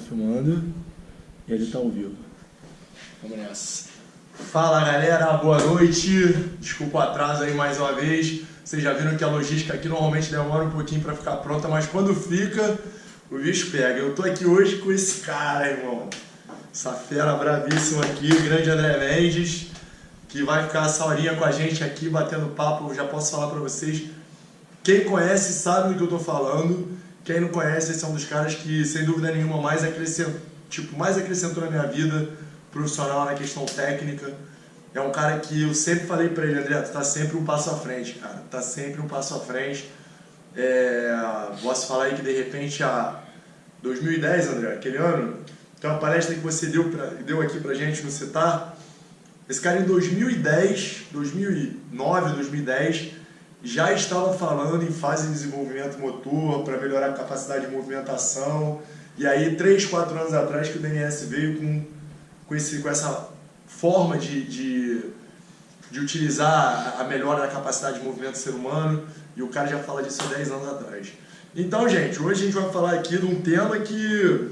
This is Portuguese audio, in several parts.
filmando e ele tá ao vivo. Vamos nessa. Fala galera, boa noite. Desculpa o atraso aí mais uma vez. Vocês já viram que a logística aqui normalmente demora um pouquinho para ficar pronta, mas quando fica, o bicho pega. Eu tô aqui hoje com esse cara, irmão. Essa fera bravíssima aqui, o grande André Mendes, que vai ficar essa horinha com a gente aqui, batendo papo. Eu já posso falar para vocês. Quem conhece sabe do que eu tô falando. Quem não conhece, esse é um dos caras que, sem dúvida nenhuma, mais acrescentou na minha vida profissional, na questão técnica. É um cara que eu sempre falei pra ele, André, tu tá sempre um passo à frente, cara. Tá sempre um passo à frente. Posso falar aí que, de repente, a 2010, André, aquele ano, tem uma palestra que você deu aqui pra gente no CETAR. Esse cara, em 2010, 2009, 2010... já estava falando em fase de desenvolvimento motor para melhorar a capacidade de movimentação. E aí, 3, 4 anos atrás, que o DNS veio com essa forma de utilizar a melhora da capacidade de movimento do ser humano. E o cara já fala disso há 10 anos atrás. Então, gente, hoje a gente vai falar aqui de um tema que,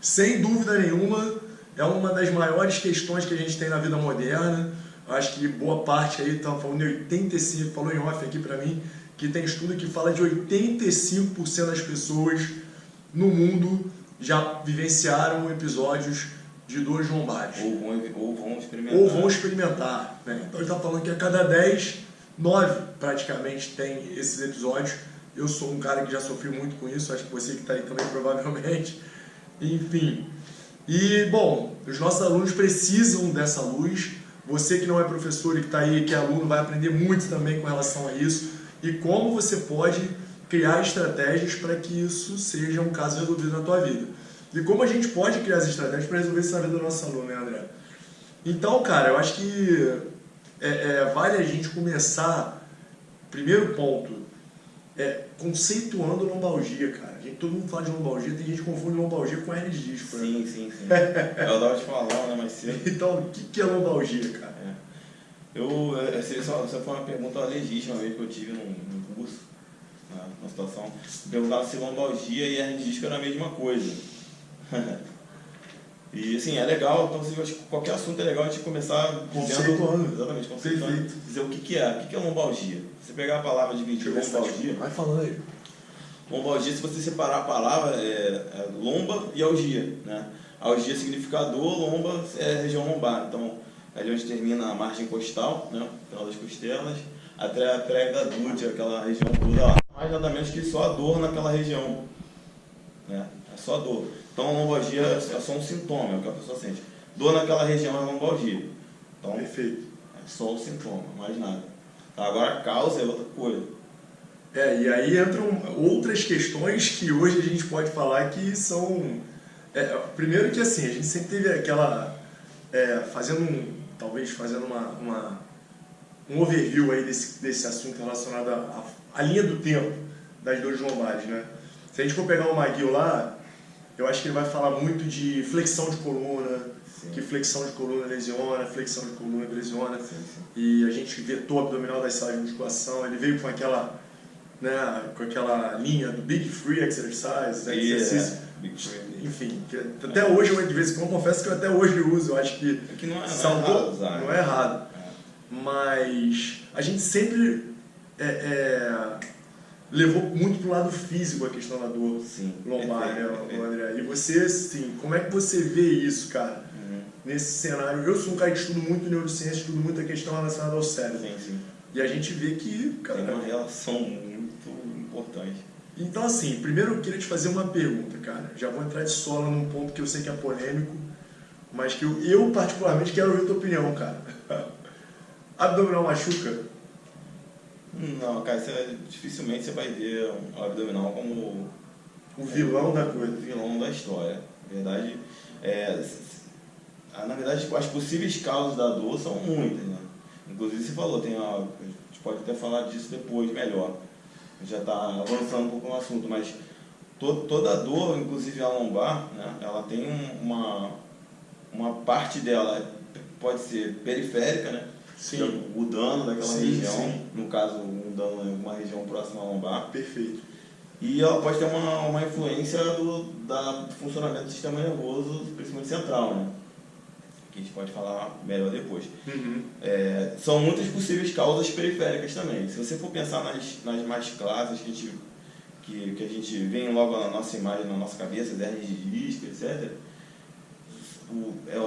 sem dúvida nenhuma, é uma das maiores questões que a gente tem na vida moderna. Acho que boa parte aí está falando de 85%, falou em off aqui para mim, que tem estudo que fala de 85% das pessoas no mundo já vivenciaram episódios de dores lombares. Ou vão experimentar. Ou vão experimentar, né? Então ele está falando que a cada 10, 9 praticamente tem esses episódios. Eu sou um cara que já sofri muito com isso, acho que você que está aí também provavelmente. Enfim. E, bom, os nossos alunos precisam dessa luz. Você que não é professor e que está aí, que é aluno, vai aprender muito também com relação a isso e como você pode criar estratégias para que isso seja um caso resolvido na tua vida. E como a gente pode criar as estratégias para resolver isso na vida do nosso aluno, né, André? Então, cara, eu acho que vale a gente começar, primeiro ponto, conceituando lombalgia, cara. Todo mundo fala de lombalgia, tem gente que confunde lombalgia com hernia de disco. Sim, sim, sim. Eu tava te falando, né, mais cedo. Então, o que é lombalgia, cara? Essa foi uma pergunta legítima mesmo que eu tive num curso, na situação. Perguntava se lombalgia e hernia de disco era a mesma coisa. E assim, é legal, então eu acho que qualquer assunto é legal a gente começar conceituando. Exatamente, conceituando. Dizer o que é lombalgia. Você pegar a palavra de dividir lombalgia. Vai falando aí. Lombalgia, se você separar a palavra, é lomba e algia, né? Algia significa dor, lomba é a região lombar. Então, ali onde termina a margem costal, né? Final das costelas, até a prega glútea, aquela região toda lá. Mais nada menos que só a dor naquela região, né? É só dor. Então, a lombalgia é só um sintoma, é o que a pessoa sente. Dor naquela região é lombalgia. Então, perfeito. É só o sintoma, mais nada. Agora, a causa é outra coisa. E aí entram outras questões que hoje a gente pode falar que são... primeiro que assim, a gente sempre teve aquela... talvez fazendo um overview aí desse assunto relacionado à linha do tempo das dores lombares, né? Se a gente for pegar o McGill lá, eu acho que ele vai falar muito de flexão de coluna, sim, que flexão de coluna lesiona, flexão de coluna lesiona, sim, sim. E a gente vetou abdominal das salas de musculação, ele veio com aquela linha do Big Free Exercise, exercício, enfim, que até hoje, de vez em quando, confesso que eu até hoje uso, eu acho que não é errado, mas a gente sempre levou muito pro lado físico a questão da dor, sim, lombar, né, André? E você, assim, como é que você vê isso, cara, nesse cenário? Eu sou um cara que estudo muito neurociência, estudo muito a questão relacionada ao cérebro, sim. E a gente vê que, cara, tem uma relação muito importante. Então, assim, primeiro eu queria te fazer uma pergunta, cara. Já vou entrar de sola num ponto que eu sei que é polêmico, mas que eu particularmente quero ouvir a tua opinião, cara. Abdominal machuca? Não, cara, dificilmente você vai ver o abdominal como o vilão da coisa. O vilão da história. Na verdade, as possíveis causas da dor são muitas, né? Inclusive, você falou, a gente pode até falar disso depois melhor. Já está avançando um pouco no assunto, mas toda dor, inclusive a lombar, né, ela tem uma parte dela, pode ser periférica, né? Sim. O dano daquela região, sim. No caso, um dano em uma região próxima à lombar. Perfeito. e ela pode ter uma influência do funcionamento do sistema nervoso, principalmente central, né? Que a gente pode falar melhor depois. São muitas possíveis causas periféricas também. Se você for pensar nas mais clássicas que a gente vem logo na nossa imagem, na nossa cabeça, hernias de disco, etc.,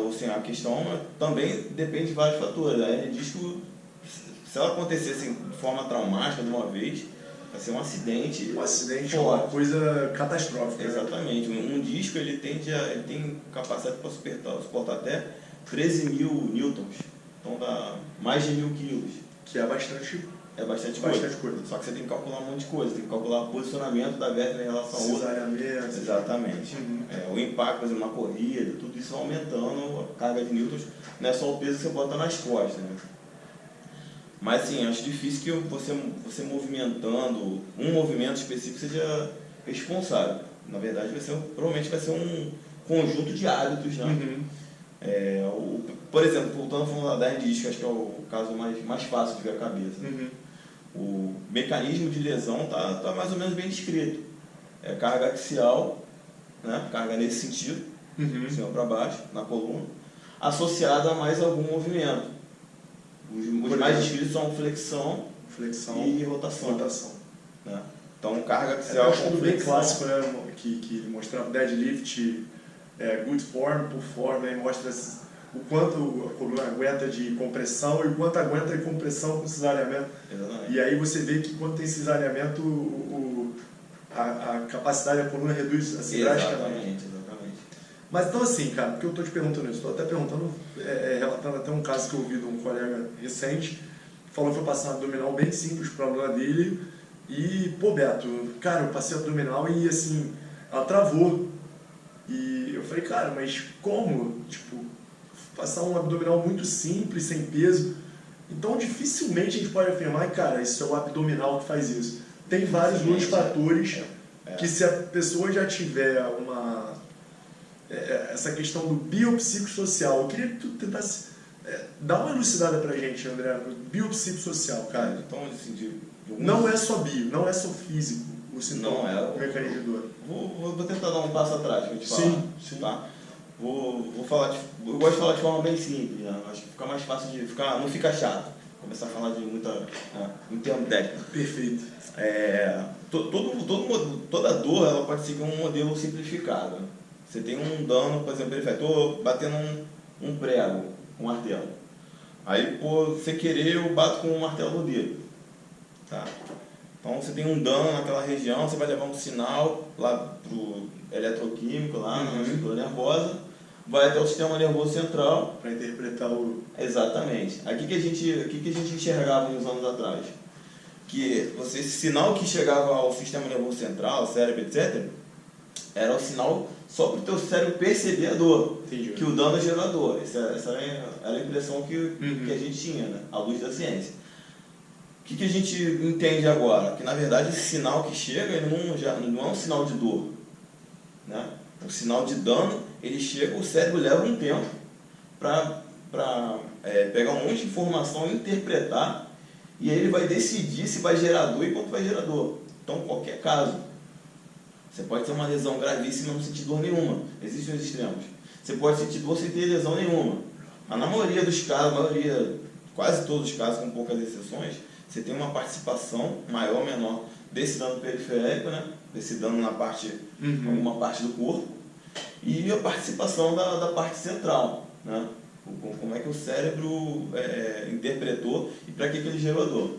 assim, a questão também depende de vários fatores. A hernia de disco, se ela acontecer assim, de forma traumática de uma vez, vai ser um acidente. Um acidente é uma coisa catastrófica. Exatamente. Um disco ele tem capacidade para suportar até 13 mil newtons. Então dá mais de 1.000 quilos. Que é bastante coisa. Só que você tem que calcular um monte de coisa. Tem que calcular o posicionamento da vértebra em relação ao outro. Cesariamento. Exatamente. O impacto, por exemplo, uma corrida, tudo isso aumentando a carga de newtons. Não é só o peso que você bota nas costas, né? Mas sim, acho difícil que você movimentando um movimento específico seja responsável. Na verdade, provavelmente vai ser um conjunto de hábitos, né? Por exemplo, voltando a falar da hernia de disco, acho que é o caso mais fácil de ver a cabeça. O mecanismo de lesão está mais ou menos bem descrito. É carga axial, né? Carga nesse sentido, de cima para baixo, na coluna, associada a mais algum movimento. Os mais descritos são flexão e rotação. Né? Então, carga axial é um estudo bem clássico, né? que mostrava deadlift, good form, pull form, né? Mostra o quanto a coluna aguenta de compressão e o quanto aguenta de compressão com cesariamento. Exatamente. E aí você vê que quando tem cesariamento, a capacidade da coluna reduz assim, drasticamente. Exatamente. Mas então assim, cara, porque eu estou te perguntando isso? Estou até perguntando, relatando até um caso que eu ouvi de um colega recente, que falou que foi passar um abdominal bem simples para a aluna dele e, pô, Beto, cara, eu passei abdominal e assim, ela travou. E eu falei, cara, mas como? Tipo, passar um abdominal muito simples, sem peso. Então dificilmente a gente pode afirmar que, cara, isso é o abdominal que faz isso. Tem vários outros fatores que se a pessoa já tiver essa questão do biopsicossocial, eu queria que tu tentasse dar uma elucidada pra gente, André, do biopsicossocial, cara. Então, assim, não é só bio, não é só físico o sintoma, o mecanismo de dor. Vou tentar dar um passo atrás pra gente falar. Sim. Tá? Vou falar, eu gosto de falar de forma bem simples, né? Acho que fica mais fácil não fica chato. Começar a falar de um termo técnico. Perfeito. Toda dor ela pode seguir um modelo simplificado. Você tem um dano, por exemplo, estou batendo um prego com um martelo. Aí, sem querer, eu bato com um martelo no dedo. Tá? Então, você tem um dano naquela região, você vai levar um sinal lá para o eletroquímico, lá na estrutura nervosa, vai até o sistema nervoso central. Para interpretar o... Exatamente. Aí, o que a gente enxergava uns anos atrás? Que esse sinal que chegava ao sistema nervoso central, cérebro, etc., era o sinal só para o teu cérebro perceber a dor. Entendi. Que o dano é gerador. Essa era a impressão que a gente tinha, né? À luz da ciência. O que a gente entende agora? Que na verdade esse sinal que chega ele não é um sinal de dor. Né? O sinal de dano, ele chega, o cérebro leva um tempo para pegar um monte de informação, interpretar, e aí ele vai decidir se vai gerar dor e quanto vai gerar dor. Então, qualquer caso, você pode ter uma lesão gravíssima e não sentir dor nenhuma. Existem os extremos. Você pode sentir dor sem ter lesão nenhuma. Mas na maioria dos casos, quase todos os casos, com poucas exceções, você tem uma participação maior ou menor desse dano periférico, né? Desse dano na parte, alguma parte do corpo, e a participação da parte central, né? Como é que o cérebro interpretou e para que ele gerou a dor.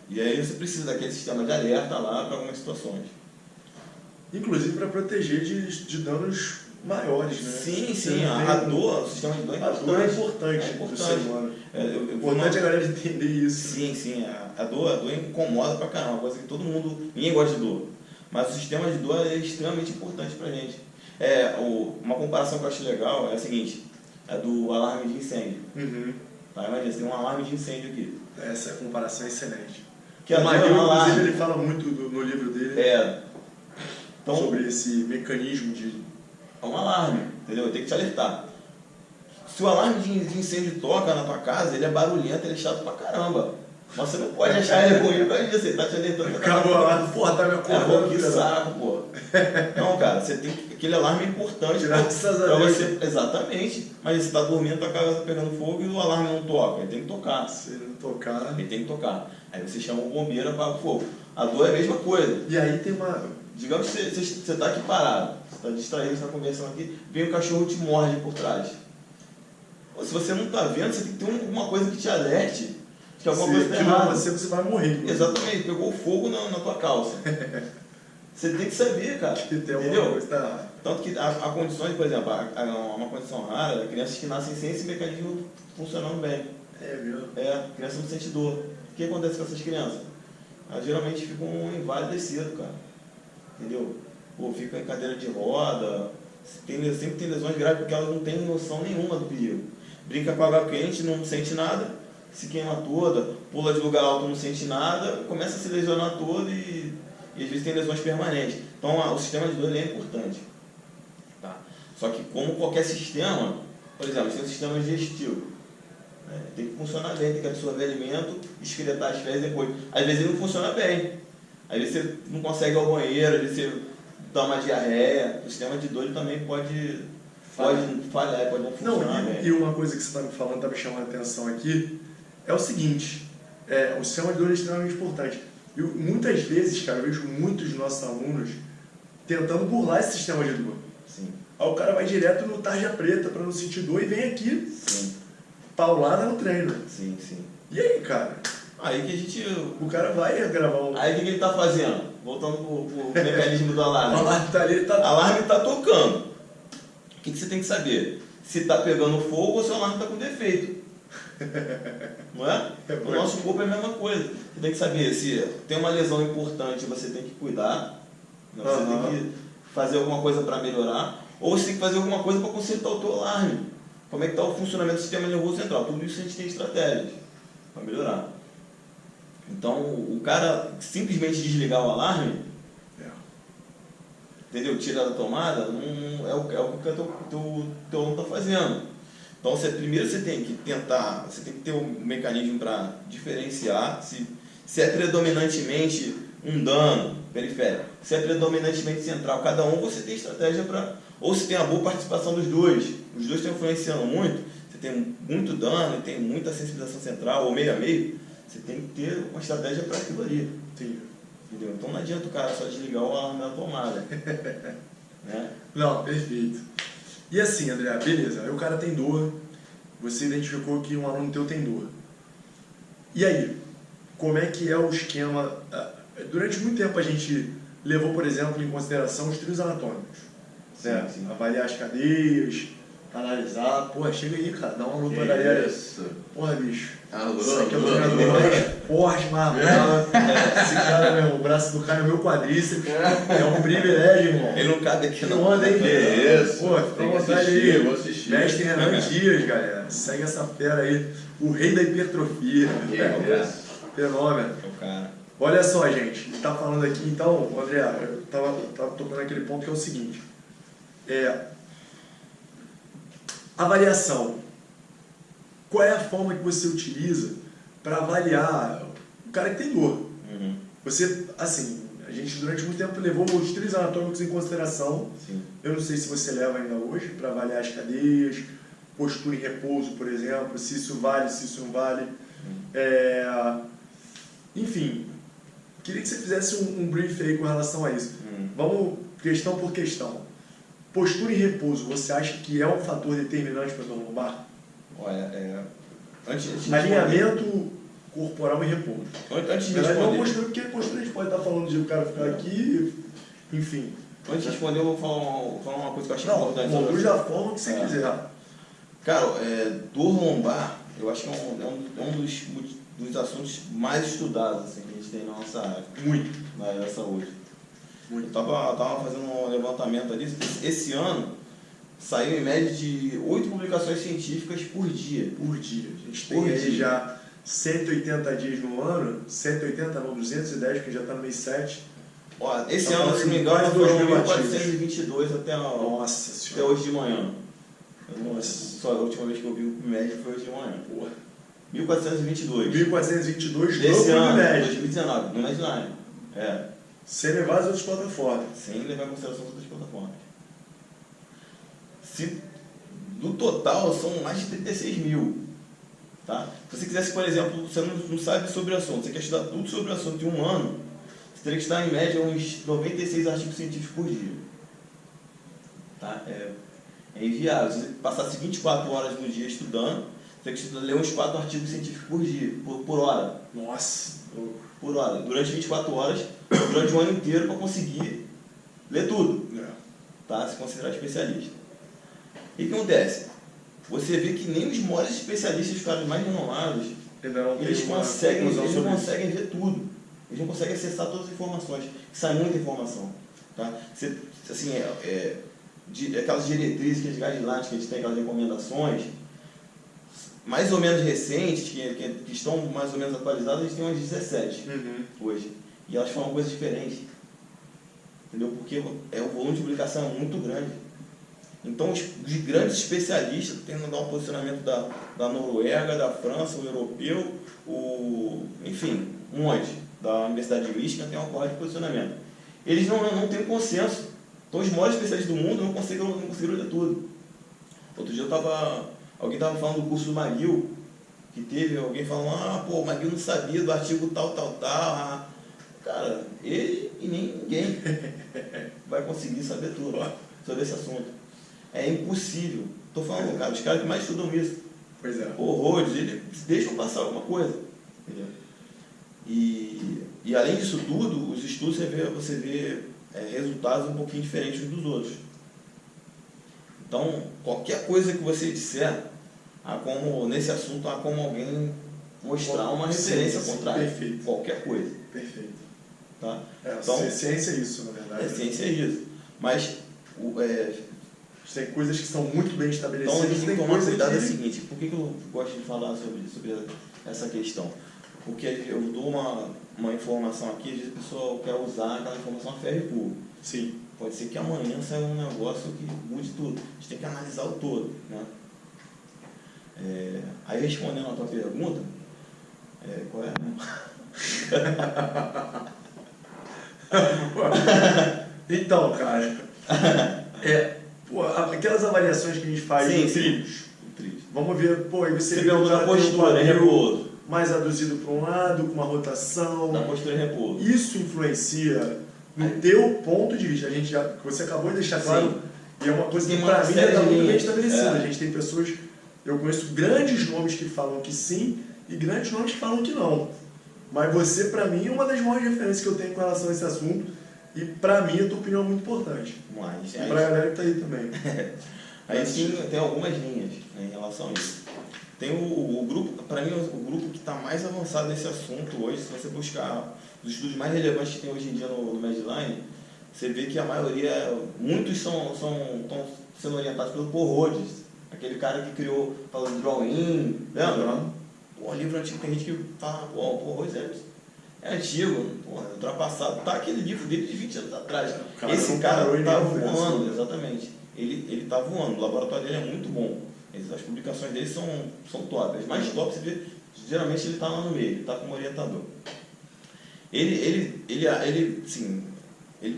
E aí você precisa daquele sistema de alerta lá para algumas situações. Inclusive para proteger de danos maiores, né? Sim, a dor, o sistema de dor é importante. A dor é importante para o ser humano. É importante a galera entender isso. Sim, a dor incomoda pra caramba, coisa que ninguém gosta de dor. Mas o sistema de dor é extremamente importante pra gente. Uma comparação que eu acho legal é a seguinte, é do alarme de incêndio. Tá, imagina, você tem um alarme de incêndio aqui. Essa comparação é excelente. Que o Mario, inclusive, ele fala muito no livro dele então, sobre esse mecanismo de... É um alarme, entendeu? Tem que te alertar. Se o alarme de incêndio toca na tua casa, ele é barulhento, ele é chato pra caramba. Mas você não pode achar ele ruim por causa disso, ele tá te alertando. Acabou lá, porra, tá me acordando. Que saco, pô. Não, cara, você tem que. Aquele alarme é importante pra você. Exatamente. Mas você tá dormindo, tua casa tá pegando fogo e o alarme não toca. Ele tem que tocar. Se ele não tocar. Ele tem que tocar. Aí você chama o bombeiro e apaga o fogo. A dor é a mesma coisa. E aí tem uma. Digamos que você tá aqui parado, você tá distraído, você tá conversando aqui, vem um cachorro te morde por trás. Ou se você não tá vendo, você tem que ter alguma coisa que te alerte. Que alguma coisa tá errada. Você vai morrer. Exatamente, pegou fogo na tua calça. Você tem que saber, cara. Que tem entendeu? Coisa tá... Tanto que há condições, por exemplo, uma condição rara, crianças que nascem sem esse mecanismo funcionando bem. É mesmo? É, criança não sente dor. O que acontece com essas crianças? Elas geralmente ficam inválidas cedo, cara. Entendeu? Pô, fica em cadeira de roda, sempre tem lesões graves porque elas não têm noção nenhuma do perigo. Brinca com água quente, não sente nada, se queima toda, pula de lugar alto, não sente nada, começa a se lesionar todo e às vezes tem lesões permanentes. Então o sistema de dor é importante. Tá? Só que como qualquer sistema, por exemplo, tem um sistema digestivo, né? Tem que funcionar bem, tem que absorver alimento, excretar as fezes depois. Às vezes ele não funciona bem, às vezes você não consegue ir ao banheiro, às vezes você dá uma diarreia. O sistema de dor também pode falhar, pode não funcionar bem. E uma coisa que você está me falando, está me chamando a atenção aqui, é o seguinte, o sistema de dor é extremamente importante. E muitas vezes, cara, eu vejo muitos dos nossos alunos tentando burlar esse sistema de dor. Sim. Aí o cara vai direto no tarja preta para não sentir dor e vem aqui, sim, paulada no treino. Sim, sim. E aí, cara? Aí que a gente... O cara vai gravar um... Aí o que ele tá fazendo? Voltando pro mecanismo do alarme. O alarme tá ali, alarme tá tocando. O que você tem que saber? Se tá pegando fogo ou se o alarme tá com defeito. Não é? O nosso corpo é a mesma coisa. Você tem que saber se tem uma lesão importante, você tem que cuidar. Você tem que fazer alguma coisa para melhorar. Ou você tem que fazer alguma coisa para consertar o teu alarme. Como é que está o funcionamento do sistema nervoso central. Tudo isso a gente tem estratégias para melhorar. Então, o cara simplesmente desligar o alarme, entendeu? Tirar da tomada, não é o que o teu aluno está fazendo. Então, primeiro você tem que tentar, você tem que ter um mecanismo para diferenciar se é predominantemente um dano periférico, se é predominantemente central. Cada um você tem estratégia para... Ou se tem a boa participação dos dois. Os dois estão influenciando muito. Você tem muito dano e tem muita sensibilização central, ou meio a meio. Você tem que ter uma estratégia para aquilo ali. Entendeu? Então não adianta o cara só desligar o alarme da tomada. Né? Não, perfeito. E assim, André, beleza, aí o cara tem dor, você identificou que um aluno teu tem dor. E aí, como é que é o esquema? Durante muito tempo a gente levou, por exemplo, em consideração os trios anatômicos. Sim, né? sim. Avaliar as cadeias, analisar. Porra, chega aí, cara, dá uma luta pra galera. Isso. Porra, bicho. Alô, Isso aqui é o treinador mais forte, mais bravo. Esse cara, meu, o braço do cara é meu quadríceps. É um privilégio, irmão. Ele não cabe aqui Que não. onda, hein? Que isso. Pô, fica à Tem que vontade assistir, aí. vou assistir. Mestre Renan Dias, galera. Segue essa fera aí. O rei da hipertrofia. Que isso. Fenômeno. É o cara. Olha só, gente. A gente tá falando aqui, então, André, eu tava tocando naquele ponto que é o seguinte. Avaliação. Qual é a forma que você utiliza para avaliar o cara que tem dor? Uhum. Você, assim, a gente durante muito tempo levou os trios anatômicos em consideração. Sim. Eu não sei se você leva ainda hoje para avaliar as cadeias, postura em repouso, por exemplo, se isso vale, se isso não vale. Enfim, queria que você fizesse um brief aí com relação a isso. Vamos questão por questão. Postura em repouso, você acha que é um fator determinante para a dor lombar? Olha, antes de Alinhamento corporal em repouso. Antes de Não responder, postura, porque postura a gente pode estar falando de o cara ficar aqui, enfim. antes de responder, eu vou falar uma coisa que eu achei Não, importante. conduz da forma que você quiser. Cara, dor lombar, eu acho que é um dos assuntos mais estudados assim, que a gente tem na nossa área. Muito. Na área da saúde. Muito. Eu tava fazendo um levantamento ali. Esse ano saiu em média de 8 publicações científicas por dia. Por dia. A gente tem Por aí dia. já 180 dias no ano, 180 não, 210, porque já está no mês 7. Ó, esse Tá ano, falando se não me de engano, quase foram 2.000 artigos. 1.422 até Nossa senhora. hoje de manhã. Só a última vez que eu vi o médio foi hoje de manhã. Porra. 1.422. 1.422 Desse no ano, Medline. 2019, no Medline. Sem levar as outras plataformas. Sem levar em consideração as outras plataformas. No total, são mais de 36 mil. Tá? Se você quisesse, por exemplo, você não sabe sobre o assunto, você quer estudar tudo sobre o assunto em um ano, você teria que estudar em média uns 96 artigos científicos por dia. Tá? É inviável. Se você passasse 24 horas no dia estudando, você teria que ler uns 4 artigos científicos por dia, por hora. Nossa! Por hora. Durante 24 horas, durante o ano inteiro, para conseguir ler tudo. Tá? Se considerar especialista. E o que acontece? Você vê que nem os maiores especialistas, os caras mais renomados, eles conseguem ver tudo. Eles não conseguem acessar todas as informações, que sai muita informação. Tá? Assim, aquelas diretrizes, aqueles guidelines que a gente tem, aquelas recomendações, mais ou menos recentes, que estão mais ou menos atualizadas, a gente tem umas 17 hoje. E elas falam coisas diferentes. Entendeu? Porque o volume de publicação é muito grande. Então, os grandes especialistas têm que dar um posicionamento da Noruega, da França, o europeu, enfim, um monte. Da Universidade de Michigan tem uma corrente de posicionamento. Eles não têm consenso. Então, os maiores especialistas do mundo não conseguiram ler tudo. Outro dia alguém estava falando do curso do McGill, que teve alguém falando, o McGill não sabia do artigo tal. Cara, ele e nem ninguém vai conseguir saber tudo sobre esse assunto. É impossível. Estou falando, cara, os caras que mais estudam isso. Pois é. Horrores, eles deixam passar alguma coisa. Entendeu? E além disso tudo, os estudos você vê resultados um pouquinho diferentes uns dos outros. Então, qualquer coisa que você disser, nesse assunto, há como alguém mostrar uma referência contrária. Perfeito. Qualquer coisa. Perfeito. Tá? Então, ciência é isso, na verdade. Ciência é isso. Mas tem coisas que são muito bem estabelecidas. Então a gente tem que tomar cuidado. que... É o seguinte, por que eu gosto de falar sobre essa questão? Porque eu dou uma informação aqui, às vezes a pessoa quer usar aquela informação a ferro e fogo. Sim. Pode ser que amanhã saia um negócio que mude tudo. A gente tem que analisar o todo. Né? Aí respondendo a tua pergunta, qual é? Então, cara, aquelas avaliações que a gente faz Sim, no trilhos. Vamos ver, aí você vê na postura, repouso. Mais aduzido para um lado, com uma rotação. Na postura e repouso. Isso influencia no teu ponto de vista. Que você acabou de deixar claro. E é uma coisa que para mim já está muito bem estabelecida. A gente tem pessoas, eu conheço grandes nomes que falam que sim e grandes nomes que falam que não. Mas você, para mim, é uma das maiores referências que eu tenho com relação a esse assunto. E para mim, a tua opinião é muito importante. Mas, e para a galera que está aí também. Aí sim, tem algumas linhas, né, em relação a isso. Tem o grupo, para mim, o grupo que está mais avançado nesse assunto hoje, se você buscar os estudos mais relevantes que tem hoje em dia no Medline, você vê que a maioria, muitos estão sendo orientados pelo Paul Rhodes, aquele cara que criou, falou de drawing, lembra? O livro antigo, tem gente que fala, o Paul Rhodes é antigo, é ultrapassado. Tá aquele livro dele de 20 anos atrás. Esse cara está voando, exatamente. Ele está voando, o laboratório dele é muito bom. As publicações dele são top. As mais top, você vê, geralmente ele está lá no meio, ele está como orientador. Ele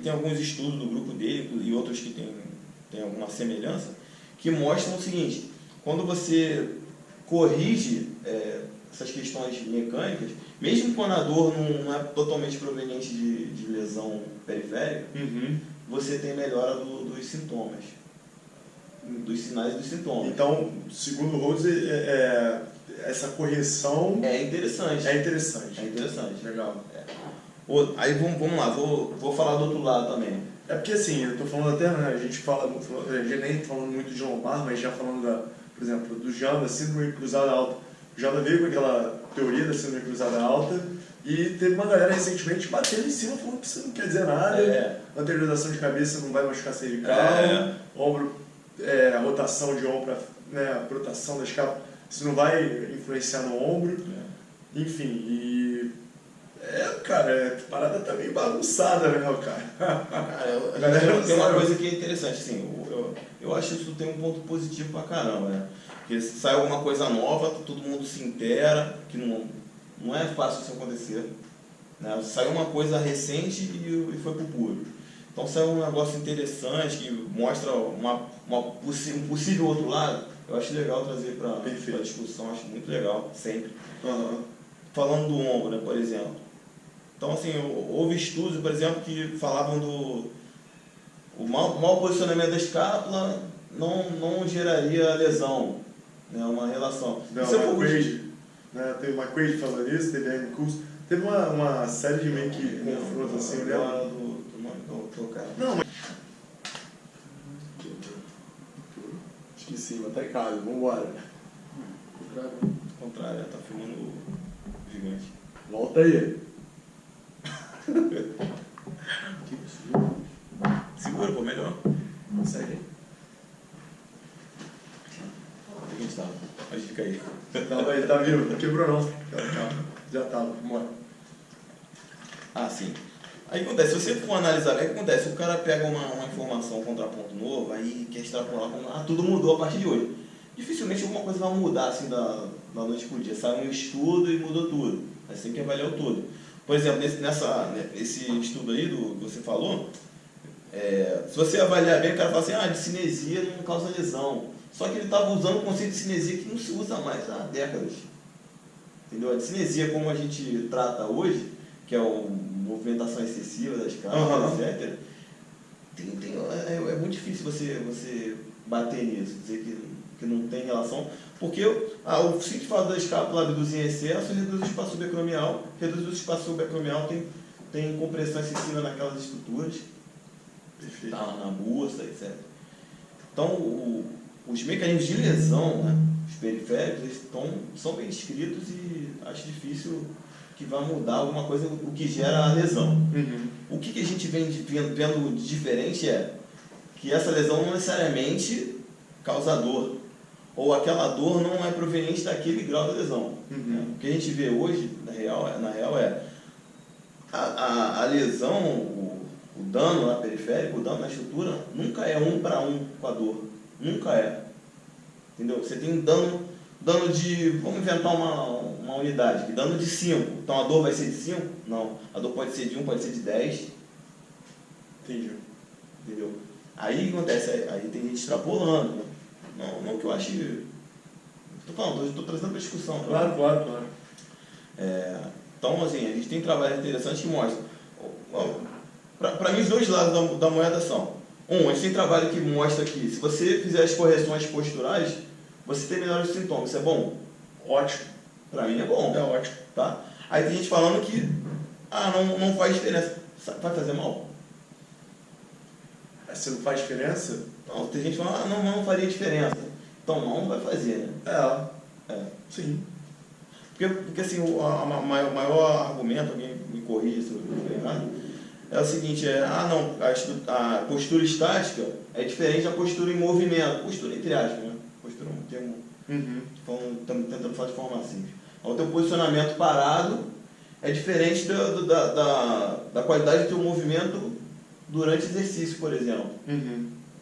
tem alguns estudos do grupo dele e outros que tem alguma semelhança, que mostram o seguinte: quando você corrige essas questões mecânicas, mesmo quando a dor não é totalmente proveniente de lesão periférica, você tem melhora dos sintomas, dos sinais e dos sintomas. Então, segundo o Rhodes, essa correção é interessante. É interessante. Legal. Aí vamos lá, vou falar do outro lado também. É porque assim, eu estou falando até, né, a gente nem falando muito de lombar, mas já falando, por exemplo, do Janda, síndrome cruzada alta. O Janda veio com aquela teoria da síndrome cruzada alta e teve uma galera recentemente batendo em cima, falando que isso não quer dizer nada, anteriorização de cabeça não vai machucar cervical, ombro, a rotação de ombro, a protação da escápula, isso não vai influenciar no ombro, enfim, cara, cara, a parada tá meio bagunçada, né, cara? Cara, tem uma coisa que é interessante, assim, eu acho que isso tem um ponto positivo pra caramba, né? Porque se sai alguma coisa nova, todo mundo se inteira, que não é fácil isso acontecer. Né? Saiu uma coisa recente e foi pro público. Então saiu um negócio interessante que mostra um possível outro lado. Eu acho legal trazer para a discussão, acho muito legal, sempre. Falando do ombro, né, por exemplo. Então, assim, houve estudos, por exemplo, que falavam do mau posicionamento da escápula não geraria lesão, né, uma relação. Não, o McQuaid, né, teve o McQuaid falando isso, teve a Curso, teve uma série de meio que confrontos assim, né? Do cara. Não, mas... Esqueci, mas tá em casa, vambora. Contrário, tá filmando o gigante. Volta aí. Segura, pô, melhor. Segue. Onde a gente tava? A gente fica aí. Ele tá vivo, não quebrou não. Já tava, vambora. Ah, sim. Aí acontece, se você for analisar, o que acontece? O cara pega uma informação, um contraponto novo, aí quer extrapolar como tudo mudou a partir de hoje. Dificilmente alguma coisa vai mudar assim da noite pro dia. Sai um estudo e mudou tudo. Aí você tem que avaliar o todo. Por exemplo, esse estudo aí que você falou, se você avaliar bem, o cara fala assim, a discinesia não causa lesão. Só que ele estava usando o conceito de cinesia que não se usa mais há décadas. Entendeu? A discinesia, como a gente trata hoje, que é a movimentação excessiva das cápsulas, etc., é muito difícil você bater nisso, dizer que não tem relação, porque o simples fato da escápula abduzir em excesso reduz o espaço subacromial, tem compressão excessiva naquelas estruturas, na busta, etc. Então, os mecanismos de lesão, né, os periféricos, são bem descritos e acho difícil que vai mudar alguma coisa, o que gera a lesão. O que a gente vem vendo de diferente é que essa lesão não necessariamente causa dor, ou aquela dor não é proveniente daquele grau de lesão. O que a gente vê hoje, na real a lesão, o dano na periférica, o dano na estrutura, nunca é 1 para 1 com a dor. Nunca é. Entendeu? Você tem dano de, vamos inventar uma unidade, que dano de 5. Então a dor vai ser de 5? Não. A dor pode ser de 1, pode ser de 10. Entendeu? Aí o que acontece? Aí tem gente extrapolando. Né? Não que eu ache... Estou trazendo para discussão. Claro. Então, assim, a gente tem trabalhos interessantes que mostram. Para mim, os dois lados da moeda são... a gente tem trabalho que mostra que se você fizer as correções posturais, você tem melhores sintomas. Isso é bom? Ótimo. Para mim é bom. É ótimo. Tá? Aí tem gente falando que não faz diferença. Vai fazer mal? Se não faz diferença? Não, tem gente falando, não faria diferença. Então não vai fazer, né? Sim. Porque assim, o maior argumento, alguém me corrija se eu estiver errado, é o seguinte, a postura estática é diferente da postura em movimento. Postura entre aspas, né? Postura é um termo, estamos tentando falar de forma simples. O teu posicionamento parado é diferente da qualidade do teu movimento durante exercício, por exemplo.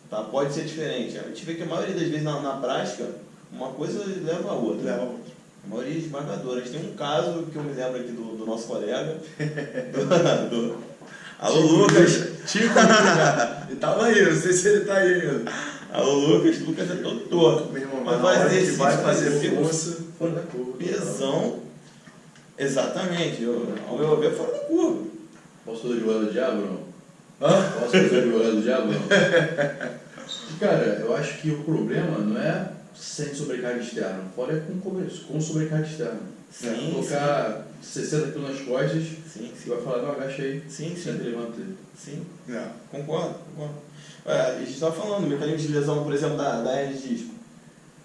Tá? Pode ser diferente. A gente vê que a maioria das vezes na prática, uma coisa leva a outra. A maioria é esmagadora. A gente tem um caso que eu me lembro aqui do nosso colega, alô Lucas. Tico, ele tava aí, não sei se ele tá aí ainda. Alô Lucas é todo torto. Meu irmão, mas vai fazer força fora da curva. Pesão, exatamente. Ao meu ver, fora da curva. Posso fazer advogado do diabo, não? Posso fazer advogado do diabo, não? Cara, eu acho que o problema não é sem sobrecarga externa. Fora é com sobrecarga externa. Sim, colocar 60 kg nas costas, você vai falar, não, agacha aí. Sim. Levanta aí. Sim. Concordo. A gente estava falando, o mecanismo de lesão, por exemplo, da hernia de disco.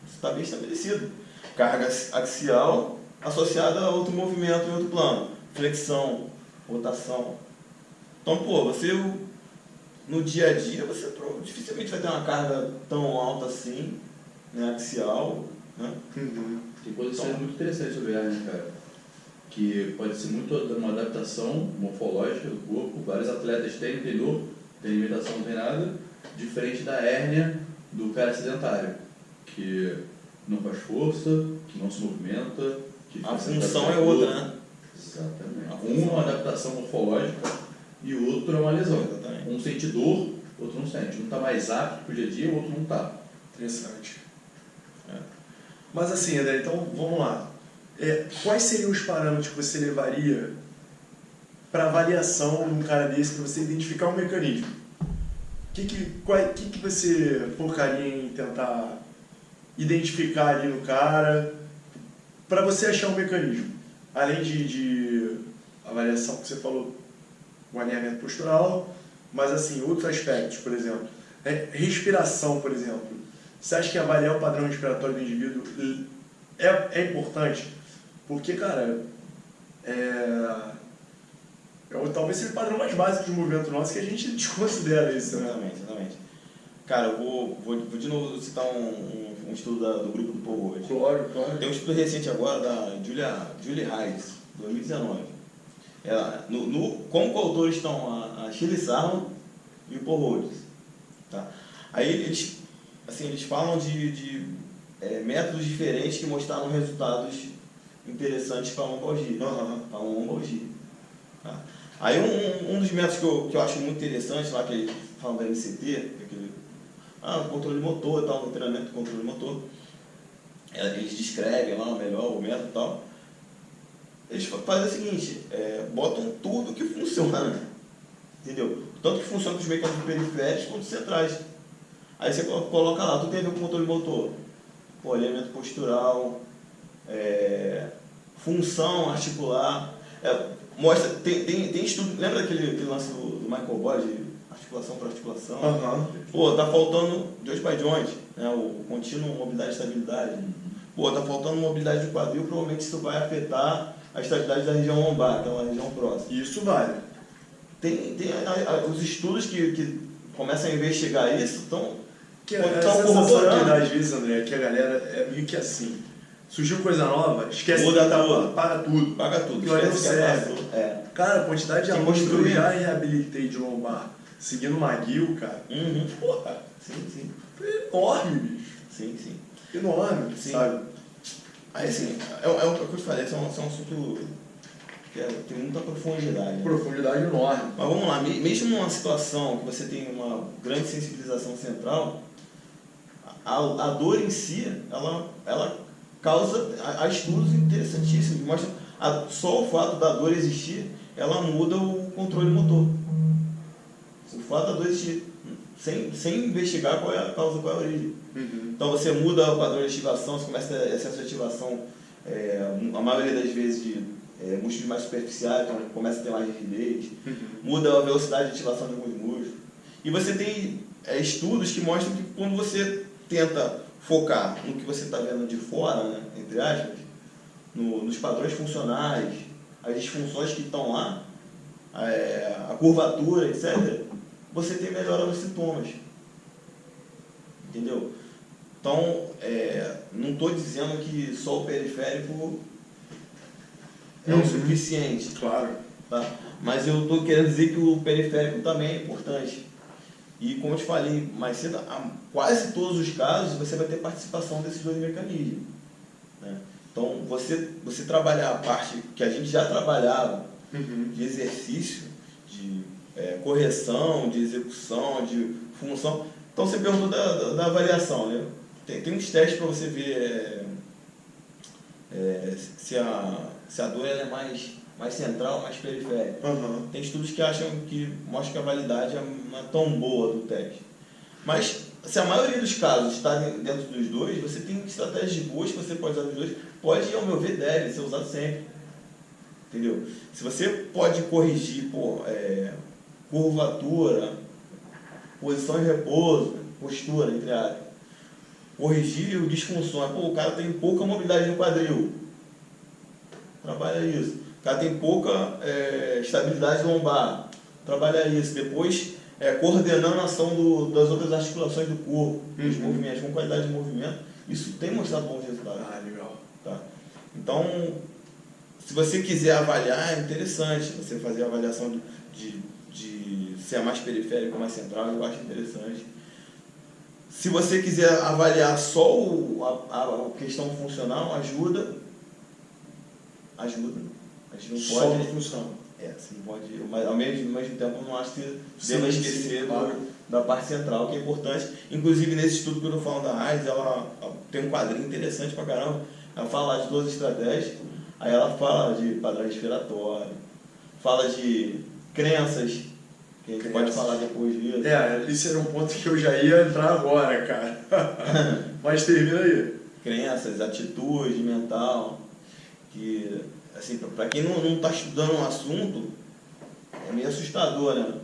Isso está bem estabelecido. Carga axial associada a outro movimento em outro plano. Flexão, rotação. Então, você no dia a dia, você dificilmente vai ter uma carga tão alta assim, né, axial. Né? Tem coisas muito interessantes sobre a hernia, cara. que pode ser muito uma adaptação morfológica do corpo. Vários atletas têm dor, tem limitação, não tem nada, diferente da hérnia do cara sedentário, que não faz força, que não se movimenta, que a função é outra, né? Exatamente. Um é uma adaptação morfológica e o outro é uma lesão. Exatamente. Um sente dor, outro não sente. Um está mais apto para o dia a dia, o outro não está. Interessante. Mas assim, André, então vamos lá. Quais seriam os parâmetros que você levaria para avaliação de um cara desse, para você identificar um mecanismo? O que você focaria em tentar identificar ali no cara para você achar um mecanismo? Além de avaliação que você falou, o alinhamento postural, mas assim, outros aspectos, por exemplo, respiração, por exemplo. Você acha que avaliar o padrão respiratório do indivíduo é importante? Porque, cara, talvez seja o padrão mais básico de movimento nosso que a gente desconsidera isso, né? Exatamente. Cara, eu vou de novo citar um estudo do grupo do Paul Rhodes. Claro. Tem um estudo recente agora da Julie Hayes, 2019. Como coautores estão a Shirley Sahlon e o Paul Rhodes. Tá? Aí eles falam de métodos diferentes que mostraram resultados interessantes para a lombalgia. Para uma lombalgia. Tá? Aí um dos métodos que eu acho muito interessante, lá que eles falam da MCT, controle motor e tal, no treinamento de controle motor, eles descrevem lá melhor o método e tal. Eles fazem o seguinte, botam tudo que funciona, entendeu? Tanto que funciona com os mecanismos periféricos quanto centrais. Aí você coloca lá, tudo tem a ver com controle motor, alinhamento postural, função articular, mostra, tem estudo, lembra aquele lance do Michael Boyd, articulação para articulação? Tá faltando joint by joint, né, o contínuo mobilidade e estabilidade. Tá faltando mobilidade do quadril, provavelmente isso vai afetar a estabilidade da região lombar, aquela região próxima. Isso vale. Tem os estudos que começam a investigar isso, a sensação que às vezes, André, que a galera é meio que assim, surgiu coisa nova, esquece paga tudo. Aquilo ali não serve. Cara, a quantidade de alunos que eu já reabilitei de lombar, seguindo uma guia, cara, porra, sim. Foi enorme, bicho. Sim. Enorme, sabe? Aí assim, é o que eu te falei, esse é um assunto que tem muita profundidade. Profundidade enorme. Mas vamos lá, mesmo numa situação que você tem uma grande sensibilização central, a dor em si, ela causa estudos interessantíssimos, que mostram só o fato da dor existir, ela muda o controle motor. O fato da dor existir, sem investigar qual é a causa, qual é a origem. Então você muda o padrão de ativação, você começa a ter excesso de ativação, a maioria das vezes de músculos mais superficiais, então começa a ter mais rigidez, muda a velocidade de ativação de alguns músculos. E você tem estudos que mostram que quando você tenta focar no que você está vendo de fora, né, entre aspas, nos padrões funcionais, as disfunções que estão lá, a curvatura, etc., você tem melhora nos sintomas. Entendeu? Então, não estou dizendo que só o periférico é o suficiente. Claro. Tá? Mas eu estou querendo dizer que o periférico também é importante. E como eu te falei mais cedo, quase todos os casos você vai ter participação desses dois mecanismos. Né? Então, você trabalhar a parte que a gente já trabalhava, de exercício, de correção, de execução, de função. Então, você perguntou da avaliação, né? Tem uns testes para você ver se a dor ela é mais central, mais periférica. Tem estudos que mostram que a validade não é tão boa do teste. Mas, se a maioria dos casos está dentro dos dois, você tem estratégias de busca, você pode usar os dois. Pode, ao meu ver, deve ser usado sempre. Entendeu? Se você pode corrigir curvatura, posição de repouso, postura, entre aspas, corrigir o disfunções. O cara tem pouca mobilidade no quadril. Trabalha isso. O cara tem pouca estabilidade lombar. Trabalha isso. Depois, coordenando a ação das outras articulações do corpo, dos movimentos, com qualidade de movimento. Isso tem mostrado bons resultados. Legal. Tá? Então, Se você quiser avaliar, é interessante você fazer a avaliação de se é mais periférico ou mais central, eu acho interessante. Se você quiser avaliar só a questão funcional, ajuda. A gente não Só pode... no funcional. Você não pode... Mas ao mesmo tempo, eu não acho que deva Sim, esquecer claro. da parte central, que é importante. Inclusive, nesse estudo que eu estou falando da AIS, ela tem um quadrinho interessante pra caramba. Ela fala de 12 estratégias, aí ela fala de padrão respiratório, fala de crenças, que a gente pode falar depois disso. Esse era um ponto que eu já ia entrar agora, cara. Mas termina aí. Crenças, atitude mental, que, assim, para quem não está estudando um assunto, é meio assustador, né?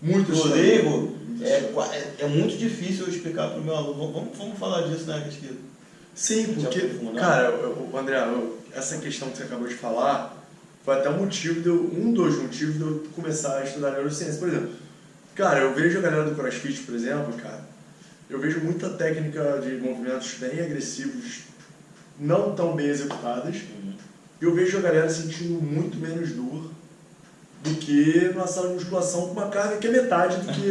Muito Pro leigo, é muito difícil eu explicar para o meu aluno. Vamos falar disso, né, Casquito? Sim, porque, cara, André, essa questão que você acabou de falar foi até um dos motivos de eu começar a estudar neurociência. Por exemplo, cara, eu vejo a galera do CrossFit, por exemplo, cara, eu vejo muita técnica de movimentos bem agressivos, não tão bem executadas, e eu vejo a galera sentindo muito menos dor do que numa sala de musculação com uma carga que é metade do que,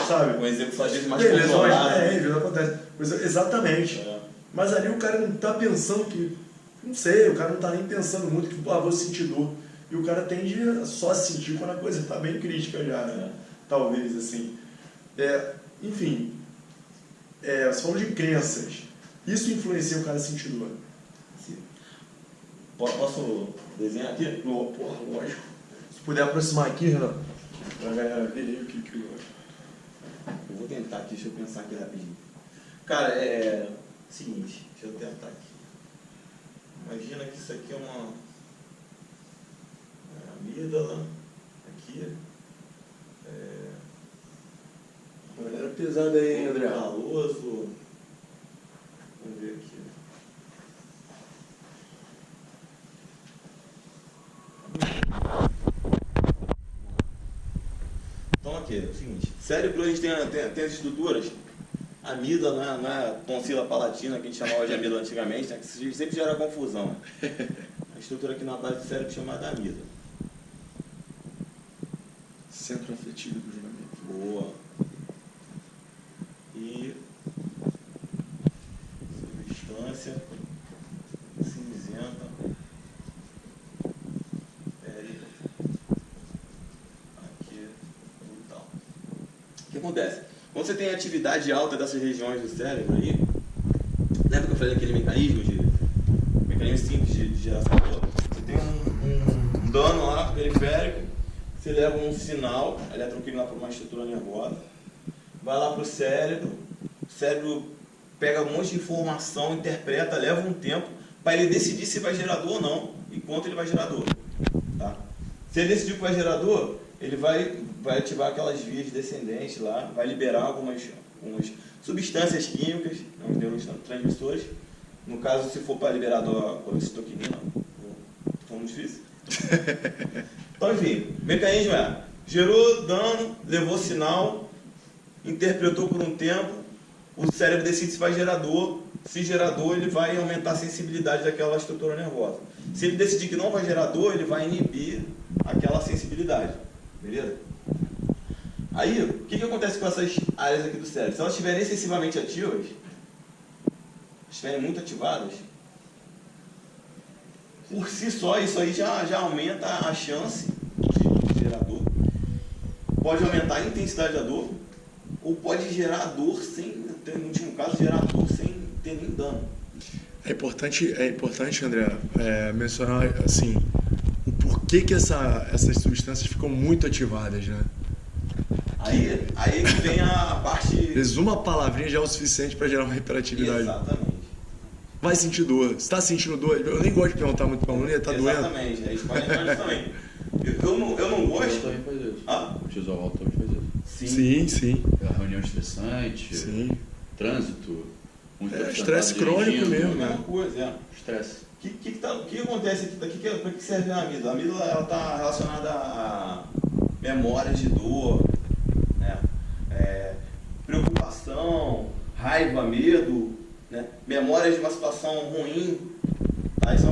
sabe? Com execução às vezes mais Beleza, controlada. às vezes acontece. Exatamente. Mas ali o cara não está pensando que, não sei, o cara não está nem pensando muito que, vou sentir dor. E o cara tende a só sentir quando a coisa está bem crítica já, né? Talvez, assim. Enfim, você falou de crenças. Isso influencia o cara a sentir dor. Posso desenhar aqui? Porra, lógico. Se puder aproximar aqui, Renan, pra galera ver aí o que eu gosto. Eu vou tentar aqui, deixa eu pensar aqui rapidinho. Cara, seguinte, deixa eu tentar aqui. Imagina que isso aqui é uma amígdala, aqui. Galera pesada aí, hein, André? Caloso. Vamos ver aqui. Então aqui, é o seguinte, cérebro a gente tem as estruturas. A amígdala não é a tonsila palatina que a gente chamava de amígdala antigamente, né, que sempre gera confusão. A estrutura aqui na base do cérebro é chamada amígdala. Centro afetivo do julgamento. Boa. E substância cinzenta. Aqui, brutal. O que acontece? Quando você tem atividade alta dessas regiões do cérebro aí, lembra que eu falei daquele mecanismo simples de geração? Você tem um dano lá periférico, você leva um sinal eletroquímico lá para uma estrutura nervosa, vai lá para o cérebro pega um monte de informação, interpreta, leva um tempo para ele decidir se vai gerar dor ou não, e quanto ele vai gerar dor. Tá? Se ele decidir que vai gerar dor, ele vai ativar aquelas vias descendentes lá, vai liberar algumas substâncias químicas, uns neurotransmissores. No caso, se for para liberar a colecistoquinina, foi muito difícil. Então, enfim, o mecanismo gerou dano, levou sinal, interpretou por um tempo, o cérebro decide se vai gerar dor. Se gerar dor, ele vai aumentar a sensibilidade daquela estrutura nervosa. Se ele decidir que não vai gerar dor, ele vai inibir aquela sensibilidade. Beleza? Aí, o que acontece com essas áreas aqui do cérebro? Se elas estiverem excessivamente ativas, estiverem muito ativadas, por si só, isso aí já aumenta a chance de gerar dor. Pode aumentar a intensidade da dor, ou pode gerar dor sem, no último caso, gerar dor sem ter nem dano. É importante, André, mencionar assim, o porquê que essas substâncias ficam muito ativadas, né? Aí que vem a parte... Às vezes uma palavrinha já é o suficiente para gerar uma hiperatividade. Exatamente. Vai sentir dor. Você está sentindo dor? Eu nem gosto de perguntar muito para o aluno, ele está doendo. Exatamente, é isso também. Eu não gosto... O também faz isso. Ah? O Tizoval também faz isso. Sim. É uma reunião estressante, Sim. Trânsito, estresse crônico mesmo, Mesma né? coisa, Estresse. O que acontece aqui? Para que serve a amígdala? A amígdala está relacionada a memórias de dor, né? Preocupação, raiva, medo, né? Memórias de uma situação ruim. Tá? Isso é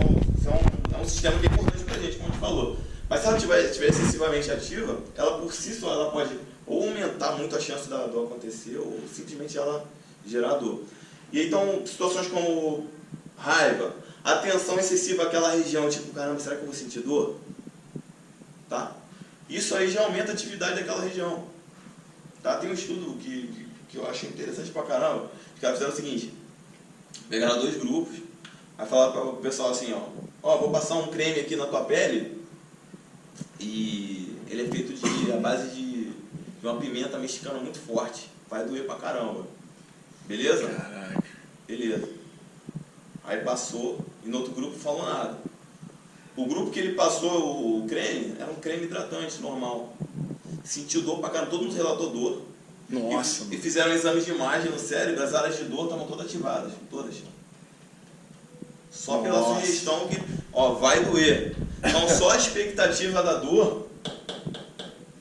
um sistema que é importante pra gente, como a gente falou. Mas se ela estiver excessivamente ativa, ela por si só ela pode ou aumentar muito a chance da dor acontecer, ou simplesmente ela gerar dor. E então, situações como raiva, atenção excessiva àquela região, tipo, caramba, será que eu vou sentir dor? Tá? Isso aí já aumenta a atividade daquela região. Tá? Tem um estudo que eu acho interessante pra caramba. Os caras fizeram o seguinte: pegaram 2 grupos, aí falaram para o pessoal assim, ó, vou passar um creme aqui na tua pele e ele é feito à base de uma pimenta mexicana muito forte. Vai doer pra caramba. Beleza? Caraca. Beleza. Aí passou e no outro grupo falou nada. O grupo que ele passou o creme era um creme hidratante normal. Sentiu dor pra caramba, todo mundo relatou dor. Nossa. E fizeram exames de imagem no cérebro, as áreas de dor estavam todas ativadas, todas. Só pela sugestão que, vai doer. Então só a expectativa da dor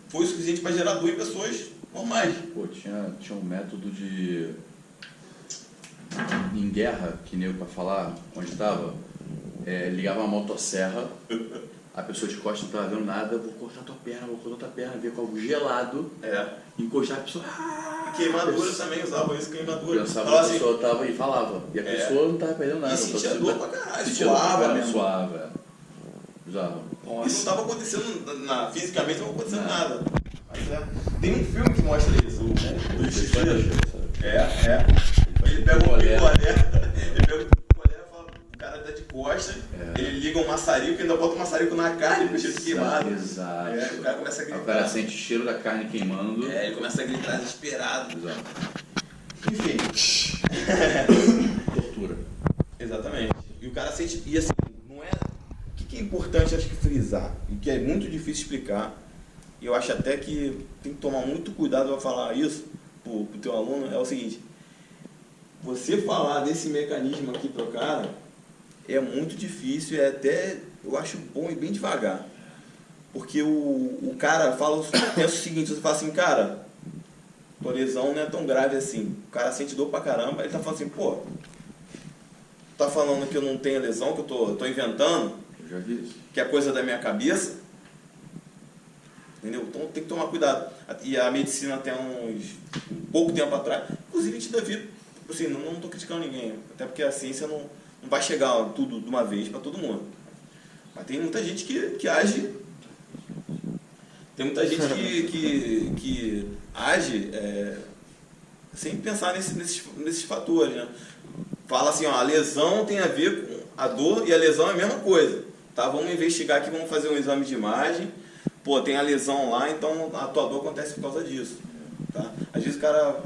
foi o suficiente para gerar dor em pessoas normais. Pô, tinha um método de... Em guerra, que nem eu pra falar onde estava, ligava uma motosserra, a pessoa de costas não estava vendo nada, vou cortar tua perna, ver com algo gelado, encostar a pessoa... Queimadura também, usava isso, queimadura. Pensava que a pessoa estava e falava, e a pessoa não estava perdendo nada. E sentia dor pra caralho, suava mesmo. Suava. E não estava acontecendo, fisicamente não estava acontecendo nada. Mas, tem um filme que mostra isso, do Chuchu. Ele pega um picolé, e fala, o cara tá de costas, ele liga um maçarico e ainda bota um maçarico na carne com o cheiro queimado. Exato. O cara começa a gritar. O cara sente o cheiro da carne queimando. Ele começa a gritar desesperado. Exato. Enfim. Tortura. Exatamente. E o cara sente. E assim, não é. O que é importante, acho que frisar, e que é muito difícil explicar, e eu acho até que tem que tomar muito cuidado para falar isso pro teu aluno, é o seguinte: você falar desse mecanismo aqui pro cara é muito difícil, eu acho bom ir bem devagar. Porque o cara pensa o seguinte, você fala assim, cara, tua lesão não é tão grave assim. O cara sente dor pra caramba, ele tá falando assim, pô, tá falando que eu não tenho lesão, que eu tô inventando, Eu já vi isso. que é coisa da minha cabeça. Entendeu? Então tem que tomar cuidado. E a medicina até um pouco tempo atrás, inclusive a gente devia, assim, não estou criticando ninguém, até porque a ciência não vai chegar tudo de uma vez para todo mundo. Mas tem muita gente que age, tem muita gente que age sem pensar nesses fatores, né? Fala assim, a lesão tem a ver com a dor e a lesão é a mesma coisa. Tá? Vamos investigar aqui, vamos fazer um exame de imagem. Pô, tem a lesão lá, então a tua dor acontece por causa disso. Tá? Às vezes o cara...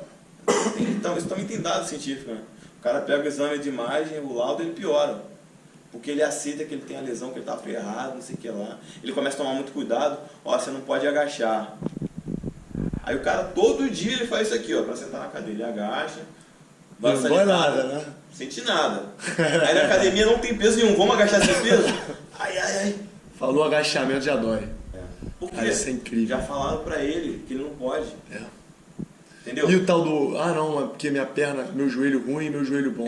Então, isso também tem dado científico, né? O cara pega o exame de imagem, o laudo, ele piora. Porque ele aceita que ele tem a lesão, que ele está ferrado, não sei o que lá. Ele começa a tomar muito cuidado. Você não pode agachar. Aí o cara, todo dia, ele faz isso aqui, para sentar na cadeira. Ele agacha. Não dói nada, né? Não sente nada. Aí na academia não tem peso nenhum. Vamos agachar sem peso? Ai. Falou agachamento, já dói. Porque isso é incrível. já falaram pra ele que ele não pode. Entendeu? E o tal do, não, porque minha perna, meu joelho ruim e meu joelho bom.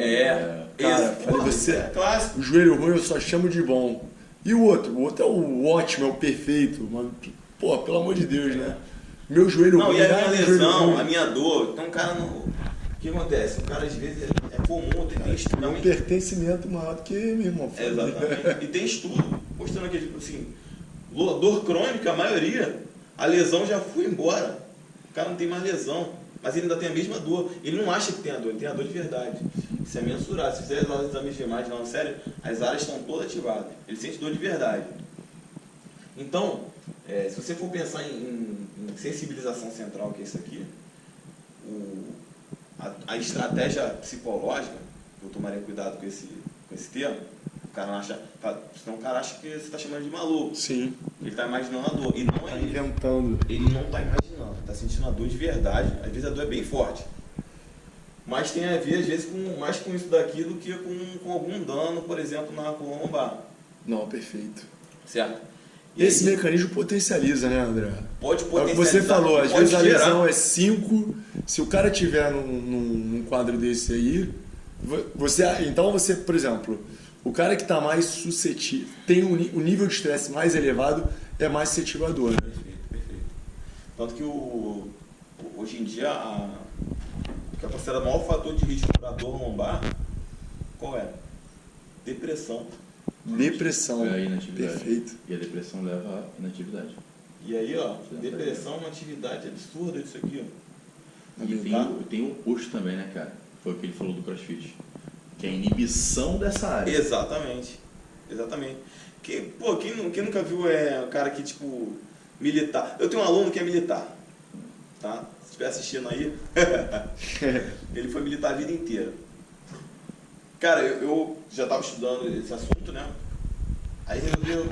Cara, falei, você, é clássico. O joelho ruim eu só chamo de bom. E o outro é o ótimo, é o perfeito. Mano. Pô, pelo amor de Deus, né? Meu joelho ruim. Não, e a minha lesão, a minha dor, então o cara não... O que acontece? O cara às vezes é comum, tem estudo. É um pertencimento maior do que meu irmão. Exatamente. E tem estudo mostrando que, tipo assim, dor crônica, a maioria, a lesão já foi embora. O cara não tem mais lesão, mas ele ainda tem a mesma dor. Ele não acha que tem a dor, ele tem a dor de verdade. Isso é mensurado. Se fizer os exames de imagem lá no cérebro, as áreas estão todas ativadas. Ele sente dor de verdade. Então, se você for pensar em sensibilização central, que é isso aqui, a estratégia psicológica, eu tomaria cuidado com esse termo, o cara não acha, senão o cara acha que você está chamando de maluco. Sim. Ele está imaginando a dor. E não é inventando. Ele não está imaginando, está sentindo a dor de verdade. Às vezes a dor é bem forte. Mas tem a ver, às vezes, mais com isso daqui do que com algum dano, por exemplo, na coluna lombar. Não, perfeito. Certo? E esse mecanismo potencializa, né, André? Pode potencializar. É o que você falou, às vezes a gerar. lesão é 5, se o cara tiver num quadro desse aí, então você, por exemplo, O cara que está mais suscetível, tem o nível de estresse mais elevado, é mais suscetível à dor. Né? Perfeito. Tanto que hoje em dia, o que é considerado o maior fator de risco para dor lombar, qual é? Depressão. Depressão. É a inatividade. Perfeito. E a depressão leva à inatividade. E aí, ó, depressão é uma atividade absurda isso aqui, ó. E tem o oposto também, né, cara? Foi o que ele falou do CrossFit. Que é a inibição dessa área. Exatamente. Quem nunca viu o cara que, tipo, militar. Eu tenho um aluno que é militar, tá? Se estiver assistindo aí, ele foi militar a vida inteira. Cara, eu já estava estudando esse assunto, né? Aí eu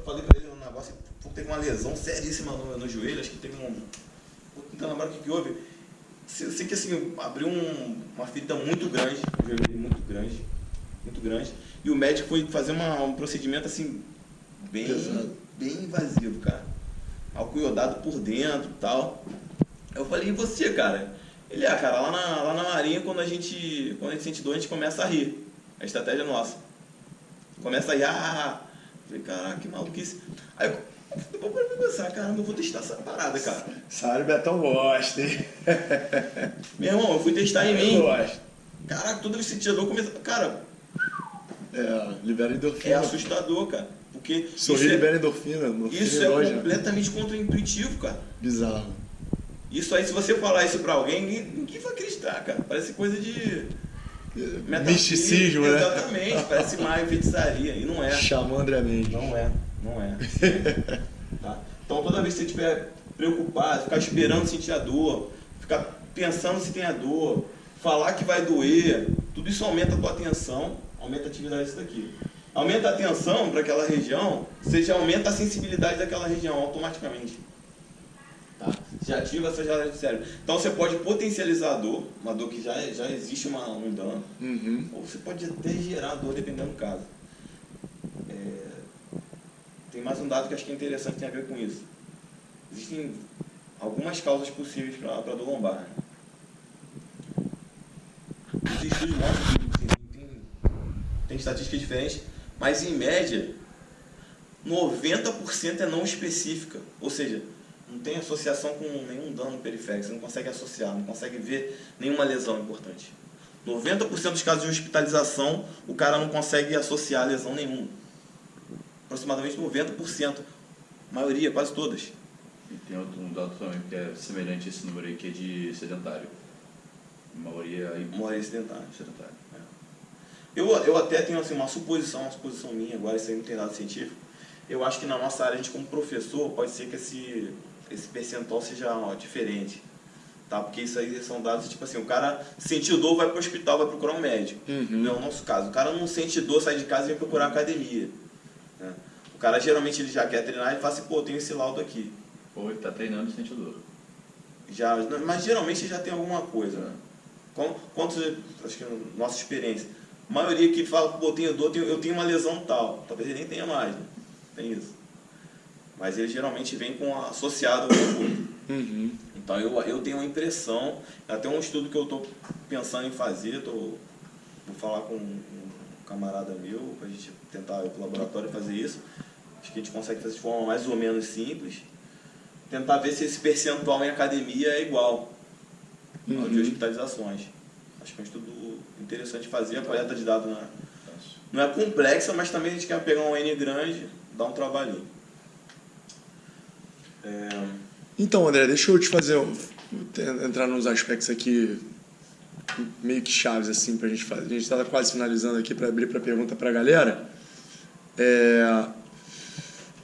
falei pra ele um negócio, teve uma lesão seríssima no joelho, acho que teve um... Não tô lembrando o que houve. Eu sei que assim, abriu uma ferida muito grande, um joelho muito grande. E o médico foi fazer um procedimento assim, bem invasivo, cara. Álcool iodado por dentro e tal. Eu falei, e você, cara? Ele, cara, lá na Marinha, quando a gente sente dor, a gente começa a rir. A estratégia nossa. Começa a rir, Falei, caraca, que maluquice. Aí depois eu pensar, caramba, eu vou testar essa parada, cara. Sário Betão gosta, hein? Meu irmão, eu fui testar em mim. Eu gosto. Caraca, toda vez que sentia dor, começa... Cara, libera endorfina. é assustador, cara. Porque Sorrir libera endorfina. Isso é completamente contraintuitivo, cara. Bizarro. Isso aí, se você falar isso pra alguém, ninguém vai acreditar, cara. Parece coisa de... Misticismo, né? Exatamente, parece maio e feitiçaria. E não é. Chamou André Mendes. Não é. Tá? Então toda vez que você estiver preocupado, ficar esperando sentir a dor, ficar pensando se tem a dor, falar que vai doer, tudo isso aumenta a tua atenção, aumenta a atividade disso daqui. Aumenta a atenção para aquela região, você já aumenta a sensibilidade daquela região automaticamente. Tá? Você ativa essa área do cérebro. Então você pode potencializar a dor, uma dor que já existe um dano, ou você pode até gerar dor dependendo do caso. Tem mais um dado que acho que é interessante, tem a ver com isso. Existem algumas causas possíveis para a dor lombar. Os estudos mostram que tem estatísticas diferentes, mas em média, 90% é não específica. Ou seja, não tem associação com nenhum dano periférico, você não consegue associar, não consegue ver nenhuma lesão importante. 90% dos casos de hospitalização, o cara não consegue associar lesão nenhuma. Aproximadamente 90%, a maioria, quase todas. E tem outro dado também que é semelhante a esse número aí, que é de sedentário. A maioria sedentário. Eu até tenho assim, uma suposição minha, agora isso aí não tem dado científico. Eu acho que na nossa área, a gente como professor, pode ser que esse percentual seja diferente. Tá? Porque isso aí são dados, tipo assim, o cara sentiu dor, vai para o hospital, vai procurar um médico. Não é o nosso caso. O cara não sente dor, sai de casa e vem procurar academia. Né? O cara geralmente ele já quer treinar e fala assim, pô, eu tenho esse laudo aqui. Ou ele está treinando e sente dor. Mas geralmente já tem alguma coisa. Né? Quantos, acho que na nossa experiência, a maioria que fala, pô, eu tenho dor, eu tenho uma lesão tal. Talvez ele nem tenha mais, né? Tem isso. Mas ele geralmente vem associado ao corpo. Então eu tenho uma impressão, até um estudo que eu estou pensando em fazer, vou falar com um camarada meu, para a gente tentar ir para o laboratório fazer isso. Acho que a gente consegue fazer de forma mais ou menos simples. Tentar ver se esse percentual em academia é igual ao de hospitalizações. Acho que é um estudo interessante fazer, a coleta de dados não é complexa, mas também a gente quer pegar um N grande, dar um trabalhinho. Então, André, deixa eu te entrar nos aspectos aqui meio que chaves assim pra gente fazer. A gente está quase finalizando aqui para abrir para pergunta para a galera.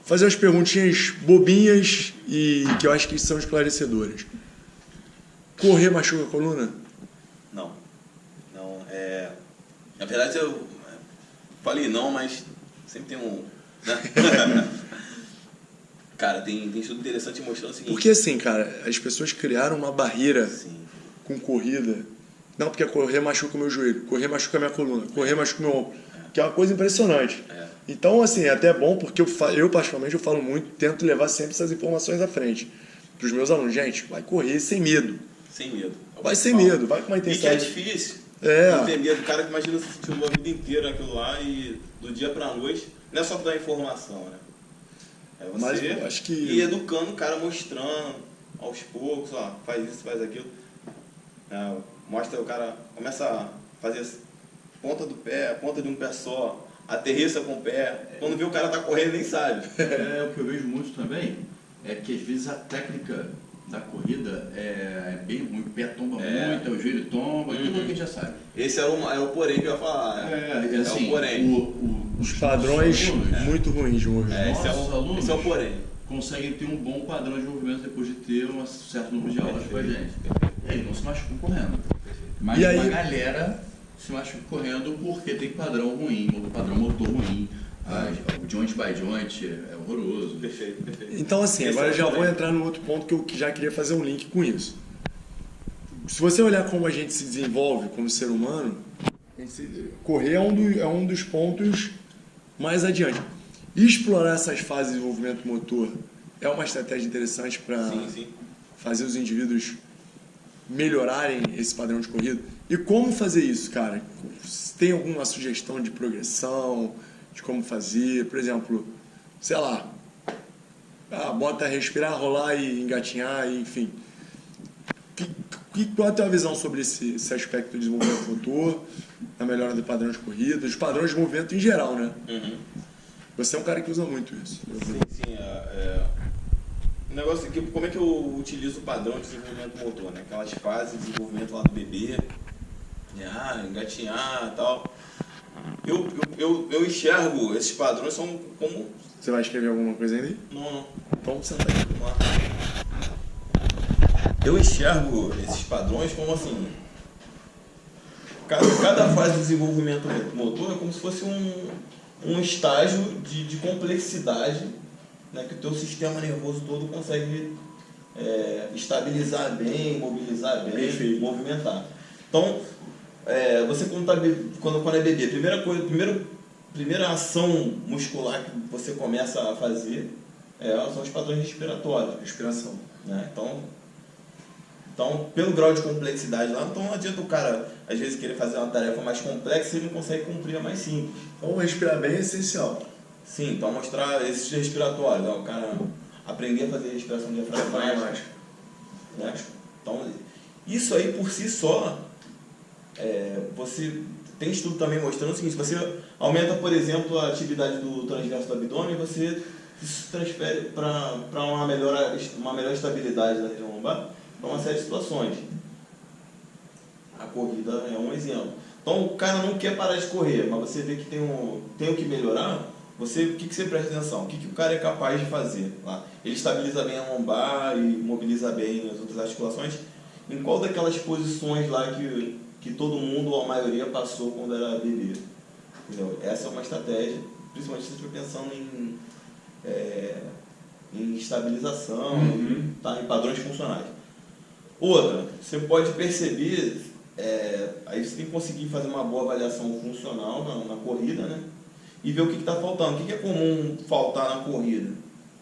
Fazer umas perguntinhas bobinhas e que eu acho que são esclarecedoras. Correr machuca a coluna? Não. Na verdade eu falei não, mas sempre tem um... Né? Cara, tem estudo interessante mostrando o seguinte... Porque assim, cara, as pessoas criaram uma barreira com corrida. Não, porque correr machuca o meu joelho, correr machuca a minha coluna, correr machuca o meu ombro. Que é uma coisa impressionante. Então, assim, é até bom porque eu particularmente, eu falo muito, tento levar sempre essas informações à frente. Para os meus alunos, gente, vai correr sem medo. Sem medo. Vai sem medo, vai com uma E que é intensidade. difícil. É. Não ter medo. O cara que imagina se sentir uma vida inteira aquilo lá e do dia pra noite, não é só dar informação, né? É você Mas eu acho que... ir educando o cara, mostrando aos poucos, ó, faz isso, faz aquilo. Mostra o cara, começa a fazer ponta do pé, ponta de um pé só, aterrissa com o pé. Quando vê o cara tá correndo, nem sabe. O que eu vejo muito também é que às vezes a técnica da corrida é bem ruim, o pé tomba muito, o joelho tomba, aquilo que a gente já sabe. Esse é o porém que eu ia falar. Assim, o porém. Os padrões muito ruins de movimento. Nossos alunos Esse é o porém. conseguem ter um bom padrão de movimento depois de ter um certo número de aulas com a gente. E aí não se machucam correndo. Mas E aí- uma galera se machuca correndo porque tem padrão ruim, ou padrão motor ruim. O joint by joint é horroroso. Perfeito. Então, assim, Esse agora é eu o já vou porém. entrar no outro ponto que eu já queria fazer um link com isso. Se você olhar como a gente se desenvolve como ser humano, correr é um dos pontos mais adiante. Explorar essas fases de desenvolvimento motor é uma estratégia interessante para Sim. fazer os indivíduos melhorarem esse padrão de corrida. E como fazer isso, cara? Tem alguma sugestão de progressão, de como fazer? Por exemplo, sei lá, bota respirar, rolar e engatinhar, enfim. Qual é a tua visão sobre esse aspecto de desenvolvimento motor, a melhora do padrão de corrida, os padrões de movimento em geral, né? Você é um cara que usa muito isso. Sim. O negócio aqui, como é que eu utilizo o padrão de desenvolvimento motor, né? Aquelas fases de desenvolvimento lá do bebê, engatinhar e tal. Eu enxergo esses padrões são como... Você vai escrever alguma coisa aí? Não. Então senta aí. Vamos lá. Eu enxergo esses padrões como assim... Cada fase de desenvolvimento motor é como se fosse um estágio de complexidade, né, que o teu sistema nervoso todo consegue estabilizar bem, mobilizar bem, Perfeito. movimentar. Então, você quando é bebê, primeira ação muscular que você começa a fazer são os padrões respiratórios. Respiração. Né? Então, pelo grau de complexidade lá, então não adianta o cara, às vezes, querer fazer uma tarefa mais complexa e ele não consegue cumprir a mais simples. Então respirar bem é essencial. Sim, então mostrar esses respiratórios, o cara aprender a fazer respiração diafragmática. Né? Então, isso aí por si só, você tem estudo também mostrando o seguinte: se você aumenta, por exemplo, a atividade do transverso do abdômen, você se transfere para uma melhor estabilidade da região lombar, para uma série de situações. A corrida é um exemplo. Então o cara não quer parar de correr, mas você vê que tem o que melhorar. O que você presta atenção? O que o cara é capaz de fazer lá? Ele estabiliza bem a lombar e mobiliza bem as outras articulações. Em qual daquelas posições lá que todo mundo ou a maioria passou quando era bebê? Entendeu? Essa é uma estratégia, principalmente se você estiver pensando em estabilização, em padrões funcionais. Outra, você pode perceber, aí você tem que conseguir fazer uma boa avaliação funcional na corrida, né? E ver o que está faltando. O que é comum faltar na corrida?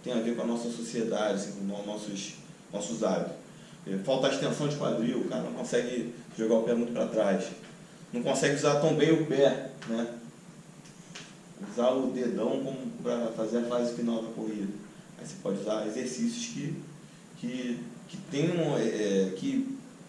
Tem a ver com a nossa sociedade, assim, com nossos hábitos. Falta a extensão de quadril, o cara não consegue jogar o pé muito para trás. Não consegue usar tão bem o pé, né? Usar o dedão para fazer a fase final da corrida. Aí você pode usar exercícios que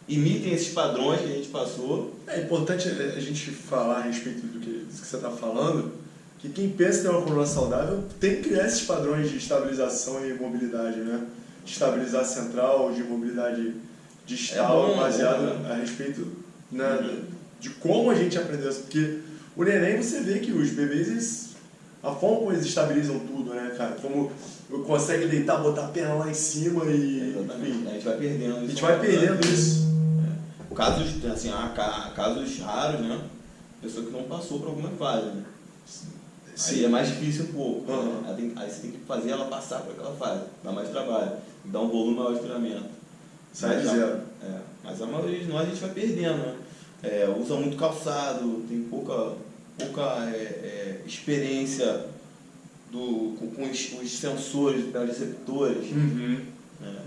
imitem esses padrões que a gente passou. É importante a gente falar a respeito do que você está falando, que quem pensa em ter uma coluna saudável tem que criar esses padrões de estabilização e mobilidade, né? De estabilizar central, de mobilidade distal, baseado a respeito, né, de como a gente aprendeu. Porque o neném, você vê que os bebês, a forma como eles estabilizam tudo, né, cara? Como consegue deitar, botar a perna lá em cima e... Exatamente. Enfim, A gente vai perdendo isso. a gente vai perdendo isso. Há casos raros, né? Pessoa que não passou por alguma fase, né? Sim. Aí é mais difícil um pouco. Uhum. Aí você tem que fazer ela passar por aquela fase. Dá mais trabalho. Dá um volume maior de treinamento. Sai de zero. Mas a maioria de nós a gente vai perdendo, né? Usa muito calçado, tem pouca experiência com os sensores, os receptores, né?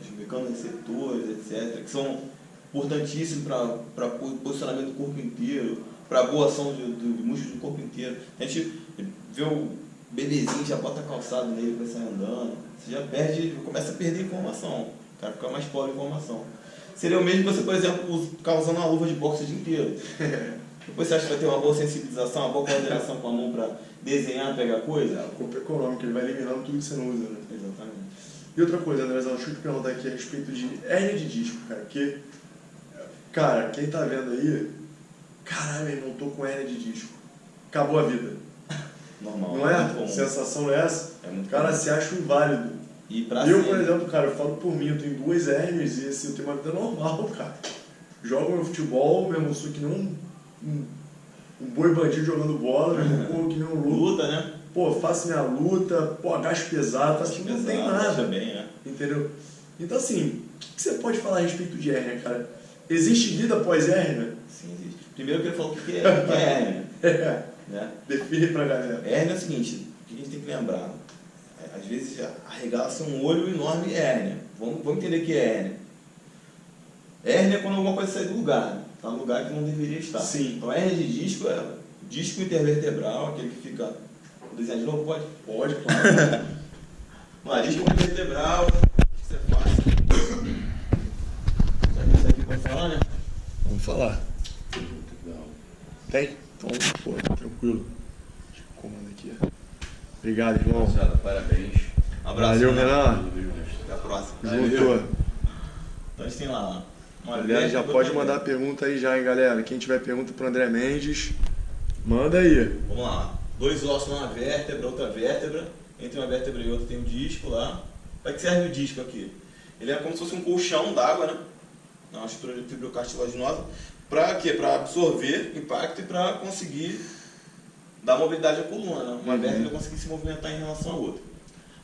Os mecanoreceptores, etc., que são importantíssimo para posicionamento do corpo inteiro, para boa ação do músculo do corpo inteiro. A gente vê o bebezinho, já bota calçado nele, vai sair andando, você já começa a perder informação, o cara fica mais pobre de informação. Seria o mesmo que você, por exemplo, usando uma luva de boxe o dia inteiro. Depois você acha que vai ter uma boa sensibilização, uma boa coordenação com a mão para desenhar, pegar coisa? O corpo econômico, ele vai eliminando tudo que você não usa, né? Exatamente. E outra coisa, Andrezão, deixa eu te perguntar aqui a respeito de hérnia de disco, cara, porque, cara, quem tá vendo aí, caralho, meu irmão, tô com hérnia de disco, acabou a vida. Normal. Não é? A Sensação é essa? É muito cara, comum. se acha inválido. E pra Eu, sempre. por exemplo, cara, eu falo por mim, eu tenho 2 hérnias e assim, eu tenho uma vida normal, cara. Jogo meu futebol, meu irmão, sou que nem um boi bandido jogando bola, meu irmão, corro que nem um louco. Luta, né? Pô, faço minha luta, pô, agacho pesado, acho que não tem nada. Bem, né? Entendeu? Então, assim, o que você pode falar a respeito de hérnia, cara? Existe vida após hérnia? Sim, existe. Primeiro eu queria falar o que é hérnia. Né? Define pra galera. Hérnia é o seguinte, o que a gente tem que lembrar? Às vezes arregaça um olho enorme hérnia. Vamos entender o que é hérnia. Hérnia é quando alguma coisa sai do lugar, né? Está no lugar que não deveria estar. Sim. Então hérnia de disco é disco intervertebral, aquele que fica... Vou desenhar de novo, pode? Pode, claro. Vamos lá, disco intervertebral, isso é fácil. Isso aqui pode falar, né? Vamos falar. Tem? Então, pô, tranquilo. Deixa eu comando aqui. Obrigado, irmão. Rapaziada, parabéns. Um abraço. Valeu, né? Renan. Até a próxima. Juntou. Então a gente tem lá uma Galera, já pode mandar a pergunta aí já, hein, galera. Quem tiver pergunta pro André Mendes, manda aí. Vamos lá. 2 ossos numa vértebra, outra vértebra. Entre uma vértebra e outra tem um disco lá. Para que serve o disco aqui? Ele é como se fosse um colchão d'água, né? Uma estrutura fibrocartilaginosa. Para quê? Para absorver impacto e para conseguir dar mobilidade à coluna, né? Uma vértebra conseguir se movimentar em relação à outra.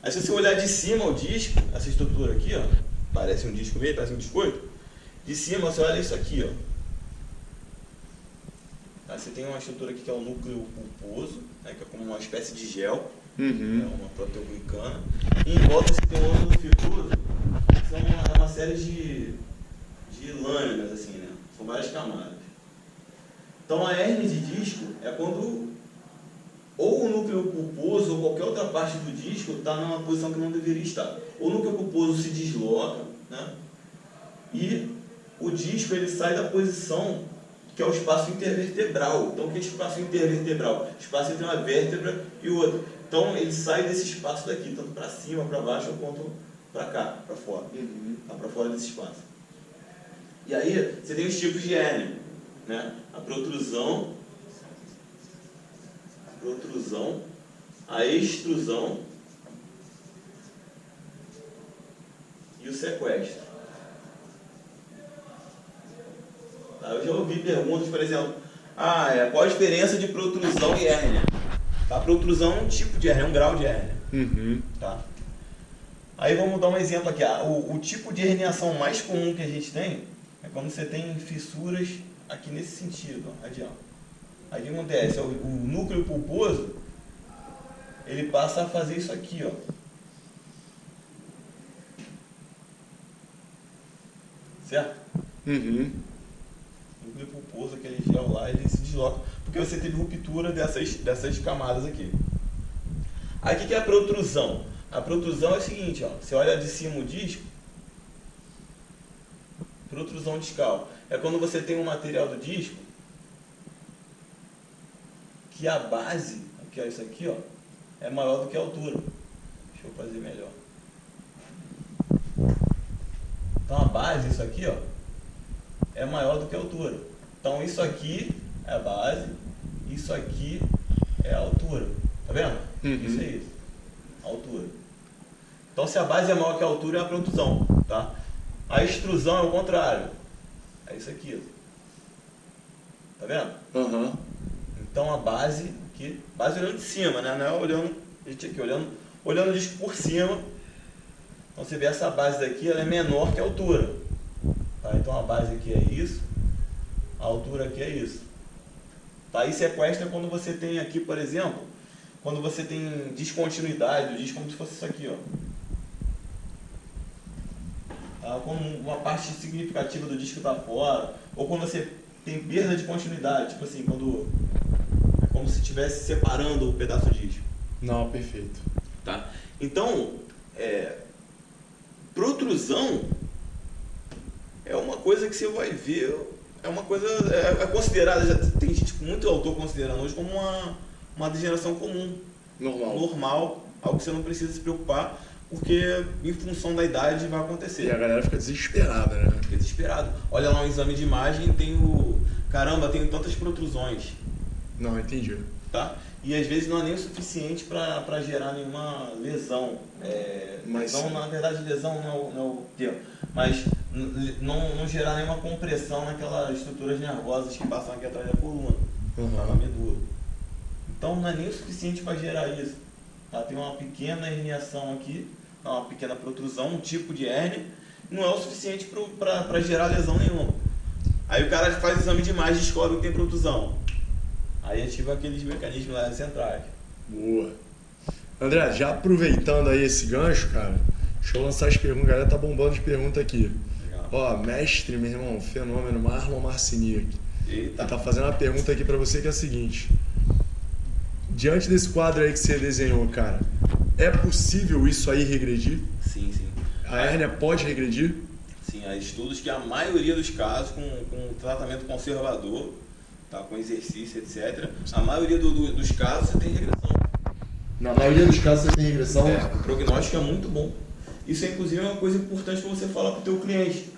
Aí se você olhar de cima o disco, essa estrutura aqui, ó, parece um disco meio, parece um biscoito. De cima você olha isso aqui, ó. Aí você tem uma estrutura aqui que é o núcleo pulposo, né, que é como uma espécie de gel, né, uma proteoglicana. E em volta você tem um ânulo fibroso, que são uma série de lâminas, assim, né? São várias camadas. Então a hérnia de disco é quando ou o núcleo pulposo ou qualquer outra parte do disco está numa posição que não deveria estar. O núcleo pulposo se desloca, né? E o disco ele sai da posição que é o espaço intervertebral. Então o que é espaço intervertebral? Espaço entre uma vértebra e outra. Então ele sai desse espaço daqui, tanto para cima, para baixo, quanto para cá, para fora. Tá para fora desse espaço. E aí você tem os tipos de hérnia, né? A protrusão, a extrusão e o sequestro. Tá? Eu já ouvi perguntas, por exemplo, qual a diferença de protrusão e hérnia? Tá? Protrusão é um tipo de hérnia, é um grau de hérnia. Tá? Aí vamos dar um exemplo aqui. O tipo de herniação mais comum que a gente tem é quando você tem fissuras aqui nesse sentido, ó, radial. Aí o que acontece? O núcleo pulposo ele passa a fazer isso aqui, ó. Certo? O núcleo pulposo, aquele gel lá, ele se desloca porque você teve ruptura dessas camadas aqui. Aí o que é a protrusão? A protrusão é o seguinte, ó, você olha de cima o disco, protrusão discal. É quando você tem um material do disco que a base, que é isso aqui, ó, é maior do que a altura. Deixa eu fazer melhor. Então a base, isso aqui, ó, é maior do que a altura. Então isso aqui é a base, isso aqui é a altura. Tá vendo? Isso é isso. A altura. Então se a base é maior que a altura, é a protrusão, tá? A extrusão é o contrário. É isso aqui, ó. Tá vendo? Então a base aqui, base olhando de cima, né? Não é olhando, a gente aqui olhando o disco por cima. Então você vê essa base daqui, ela é menor que a altura. Tá? Então a base aqui é isso, a altura aqui é isso. Tá? E sequestro é quando você tem aqui, por exemplo, quando você tem descontinuidade do disco, como se fosse isso aqui, ó. tá? Quando uma parte significativa do disco está fora, ou quando você tem perda de continuidade, tipo assim, quando é como se estivesse separando o pedaço de disco. Não, perfeito. Tá? Então, protrusão é uma coisa que você vai ver, é uma coisa, considerada, já tem gente, muito autor considerando hoje como uma degeneração comum. Normal, algo que você não precisa se preocupar, porque em função da idade vai acontecer. E a galera fica desesperada, né? Fica desesperado. Olha lá um exame de imagem, caramba, tenho tantas protrusões. Não, entendi. Tá? E às vezes não é nem o suficiente para gerar nenhuma lesão. Lesão, na verdade, lesão não é o termo, mas não gerar nenhuma compressão naquelas estruturas nervosas que passam aqui atrás da coluna, na medula. Então não é nem o suficiente para gerar isso. Tá? Tem uma pequena herniação aqui, uma pequena protrusão, um tipo de hérnia, não é o suficiente para gerar lesão nenhuma. Aí o cara faz o exame de imagem e descobre que tem protrusão. Aí ativa aqueles mecanismos lá centrais. Boa. André, já aproveitando aí esse gancho, cara, deixa eu lançar as perguntas. A galera tá bombando de pergunta aqui. Legal. Ó, mestre, meu irmão, fenômeno, Marlon Marciniak. Eita. Ele tá fazendo uma pergunta aqui pra você que é a seguinte. Diante desse quadro aí que você desenhou, cara, é possível isso aí regredir? Sim, sim. A hérnia pode regredir? Sim, há estudos que a maioria dos casos, com tratamento conservador, tá, com exercício, etc., a maioria dos casos você tem regressão. Na maioria dos casos você tem regressão? O prognóstico é muito bom. Isso, inclusive, é uma coisa importante para você falar para o teu cliente.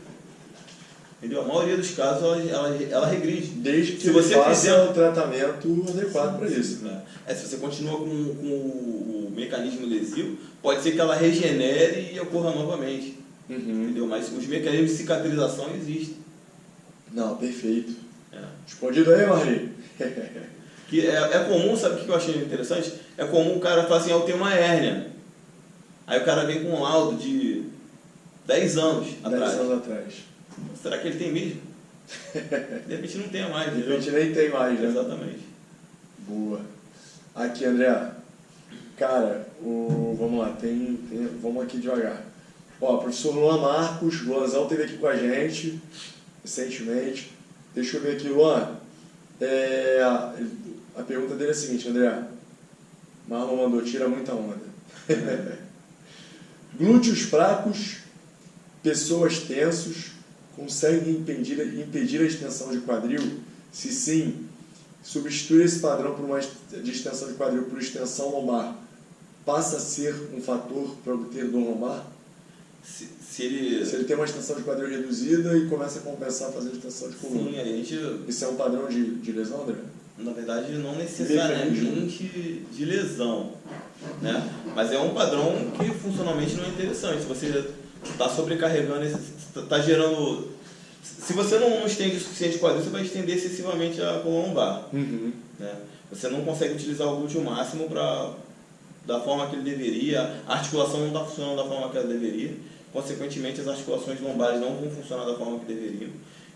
Entendeu? A maioria dos casos, ela regride. Desde que se você faça fizer o tratamento adequado para isso. Né? Se você continua com o mecanismo lesivo, pode ser que ela regenere e ocorra novamente. Entendeu? Mas os mecanismos de cicatrização existem. Não, perfeito. Respondido aí, Marli? Que é comum, sabe o que eu achei interessante? É comum o cara falar assim, eu tenho uma hérnia. Aí o cara vem com um laudo de 10 anos atrás. 10 anos atrás. Será que ele tem mesmo? De repente não tem mais. De repente nem tem mais, né? Exatamente. Boa. Aqui, André. Cara, vamos lá, vamos aqui devagar. Ó, professor Luan Marcos, Luanzão esteve aqui com a gente recentemente. Deixa eu ver aqui, Luan. A pergunta dele é a seguinte, André. Marlon mandou, tira muita onda. Glúteos fracos, pessoas tensos, conseguem impedir a extensão de quadril? Se sim, substituir esse padrão de extensão de quadril por extensão lombar passa a ser um fator para obter dor lombar? Se ele tem uma extensão de quadril reduzida e começa a compensar fazendo extensão de coluna. Sim, isso é um padrão de lesão, André? Na verdade, não necessariamente de lesão, né? Mas é um padrão que funcionalmente não é interessante. Se você está sobrecarregando, está gerando... Se você não estende o suficiente quadril, você vai estender excessivamente a coluna lombar. Né? Você não consegue utilizar o glúteo máximo da forma que ele deveria, a articulação não está funcionando da forma que ela deveria, consequentemente as articulações lombares não vão funcionar da forma que deveriam.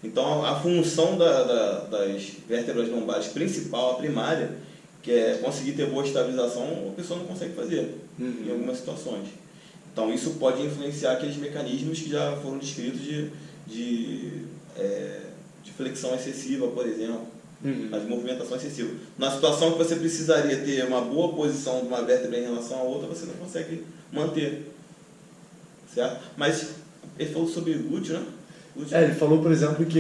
Então a função das vértebras lombares principal, a primária, que é conseguir ter boa estabilização, a pessoa não consegue fazer em algumas situações. Então isso pode influenciar aqueles mecanismos que já foram descritos de flexão excessiva, por exemplo, de movimentação excessiva. Na situação que você precisaria ter uma boa posição de uma vértebra em relação à outra, você não consegue manter. Certo? Mas ele falou sobre glúteo, né? Ele falou, por exemplo, que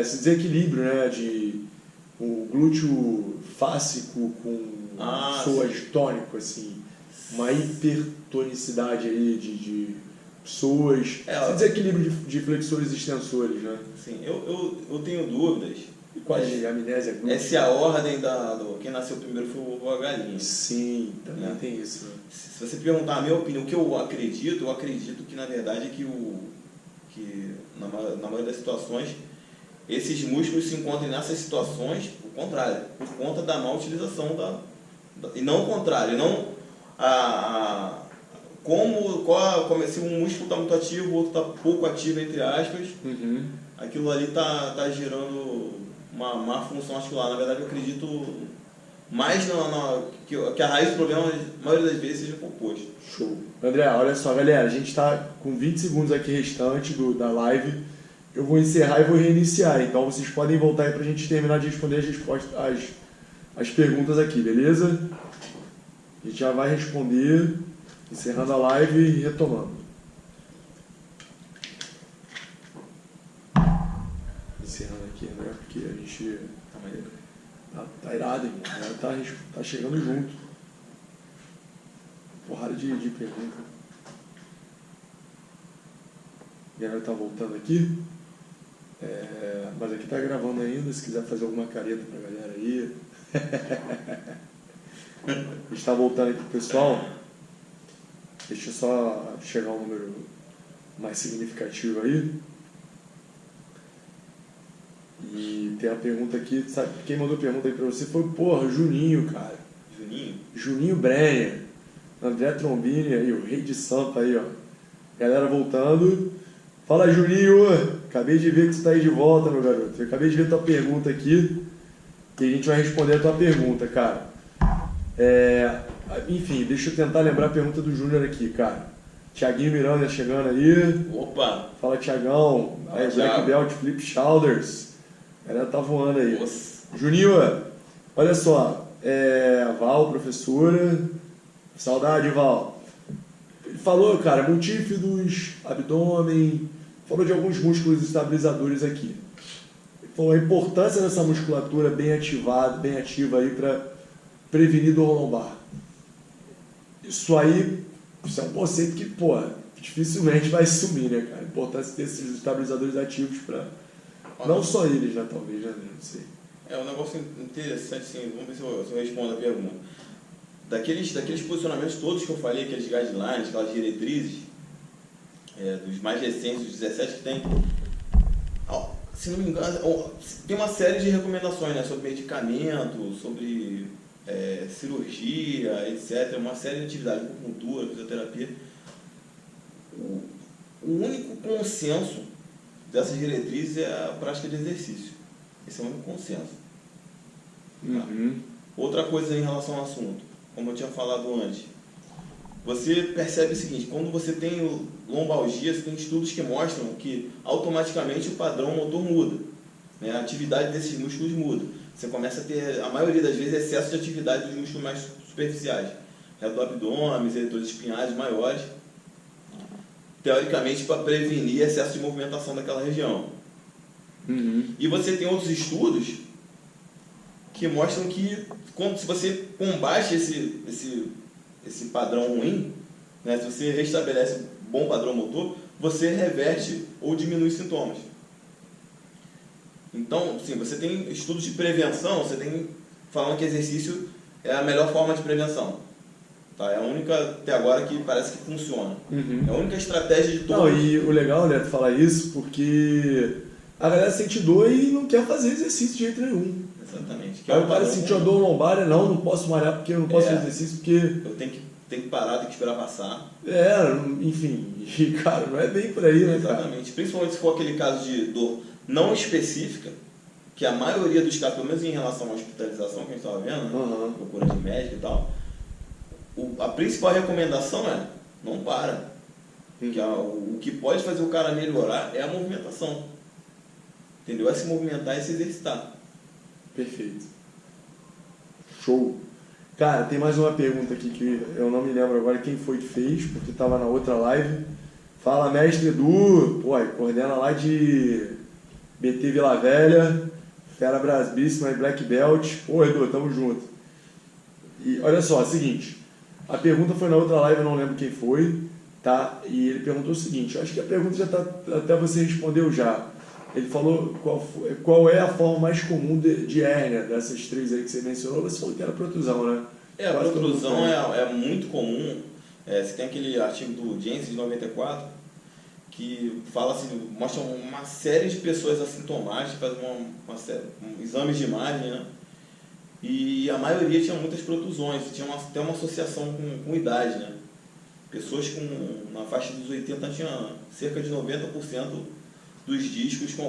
esse desequilíbrio, né, de o glúteo fásico com psoas tônico, assim, uma hipertonicidade aí de psoas, esse desequilíbrio de flexores e extensores, né? Sim, eu tenho dúvidas. E quase amnésia glútea. Essa é a ordem quem nasceu primeiro foi a galinha. Sim, também tem isso. Né? Se você perguntar a minha opinião, o que eu acredito que na verdade é que na maioria das situações esses músculos se encontram nessas situações, o contrário, por conta da má utilização e não o contrário, não se um músculo está muito ativo, o outro está pouco ativo, entre aspas, aquilo ali está gerando uma má função articular. Na verdade, eu acredito mas que a raiz do problema, a maioria das vezes, seja composto. Show. André, olha só, galera, a gente está com 20 segundos aqui restante da live. Eu vou encerrar e vou reiniciar, então vocês podem voltar aí para a gente terminar de responder as perguntas aqui, beleza? A gente já vai responder, encerrando a live e retomando. Encerrando aqui, né? Porque a gente tá irado, irmão. Tá chegando junto. Porrada de pergunta. E agora tá voltando aqui. Mas aqui tá gravando ainda, se quiser fazer alguma careta pra galera aí. A gente tá voltando aqui pro pessoal. Deixa eu só chegar um número mais significativo aí. E tem a pergunta aqui, sabe quem mandou a pergunta aí pra você foi, Juninho, cara. Juninho Brenner, André Trombini aí, o rei de Sampa aí, ó. Galera voltando. Fala, Juninho! Acabei de ver que você tá aí de volta, meu garoto. Eu acabei de ver tua pergunta aqui e a gente vai responder a tua pergunta, cara. Enfim, deixa eu tentar lembrar a pergunta do Júnior aqui, cara. Thiaguinho Miranda chegando aí. Opa! Fala, Thiagão. Aí, Black Belt, Flip Shoulders. A galera tá voando aí. Nossa. Juninho, olha só. Val, professora. Saudade, Val. Ele falou, cara, multífidos, abdômen. Falou de alguns músculos estabilizadores aqui. Ele falou a importância dessa musculatura bem ativada, bem ativa aí para prevenir dor lombar. Isso é um conceito que, dificilmente vai sumir, né, cara? A importância de ter esses estabilizadores ativos para... Não só eles, né, talvez, né? Não sei. Um negócio interessante, assim, vamos ver se eu respondo a pergunta. Daqueles posicionamentos todos que eu falei, aqueles guidelines, aquelas diretrizes, dos mais recentes, dos 17 que tem, se não me engano, tem uma série de recomendações, né, sobre medicamento, sobre cirurgia, etc. Uma série de atividades, acupuntura, fisioterapia. O único consenso dessas diretrizes é a prática de exercício. Esse é o único consenso. Uhum. Outra coisa em relação ao assunto, como eu tinha falado antes, você percebe o seguinte: quando você tem lombalgia, você tem estudos que mostram que automaticamente o padrão motor muda, né? A atividade desses músculos muda. Você começa a ter, a maioria das vezes, excesso de atividade dos músculos mais superficiais, reto abdômen, eretores espinhares maiores, teoricamente para prevenir excesso de movimentação daquela região. Uhum. E você tem outros estudos que mostram que se você combate esse padrão ruim, né, se você restabelece um bom padrão motor, você reverte ou diminui sintomas. Então, sim, você tem estudos de prevenção, você tem falando que exercício é a melhor forma de prevenção. Tá? É a única, até agora, que parece que funciona. Uhum. É a única estratégia de todas. Não, e o legal, né, tu falar isso, porque a galera sente dor e não quer fazer exercício de jeito nenhum. Exatamente. Aí o cara sentiu a dor lombar, não posso malhar porque eu não posso fazer exercício, porque... Eu tenho que parar, tenho que esperar passar. Enfim, e cara, não é bem por aí, né, cara? Exatamente. Principalmente se for aquele caso de dor não específica, que a maioria dos casos, pelo menos em relação à hospitalização que a gente estava vendo, né? Procura de médico e tal, a principal recomendação é não para. Que o que pode fazer o cara melhorar é a movimentação. Entendeu? É se movimentar e se exercitar. Perfeito. Show. Cara, tem mais uma pergunta aqui que eu não me lembro agora quem foi que fez, porque estava na outra live. Fala, mestre Edu. Coordena lá de BT Vila Velha, Fera Brasbíssima e Black Belt. Edu, tamo junto. E olha só, é o seguinte. A pergunta foi na outra live, eu não lembro quem foi, tá? E ele perguntou o seguinte, eu acho que a pergunta já tá, até você respondeu já. Ele falou qual é a forma mais comum de hérnia dessas três aí que você mencionou. Você falou que era protrusão, né? A protrusão é muito comum. Você tem aquele artigo do Jensen de 94 que fala assim, mostra uma série de pessoas assintomáticas, faz exames de imagem, né? E a maioria tinha muitas protrusões, tinha até uma associação com idade, né? Pessoas na faixa dos 80 tinham cerca de 90% dos discos com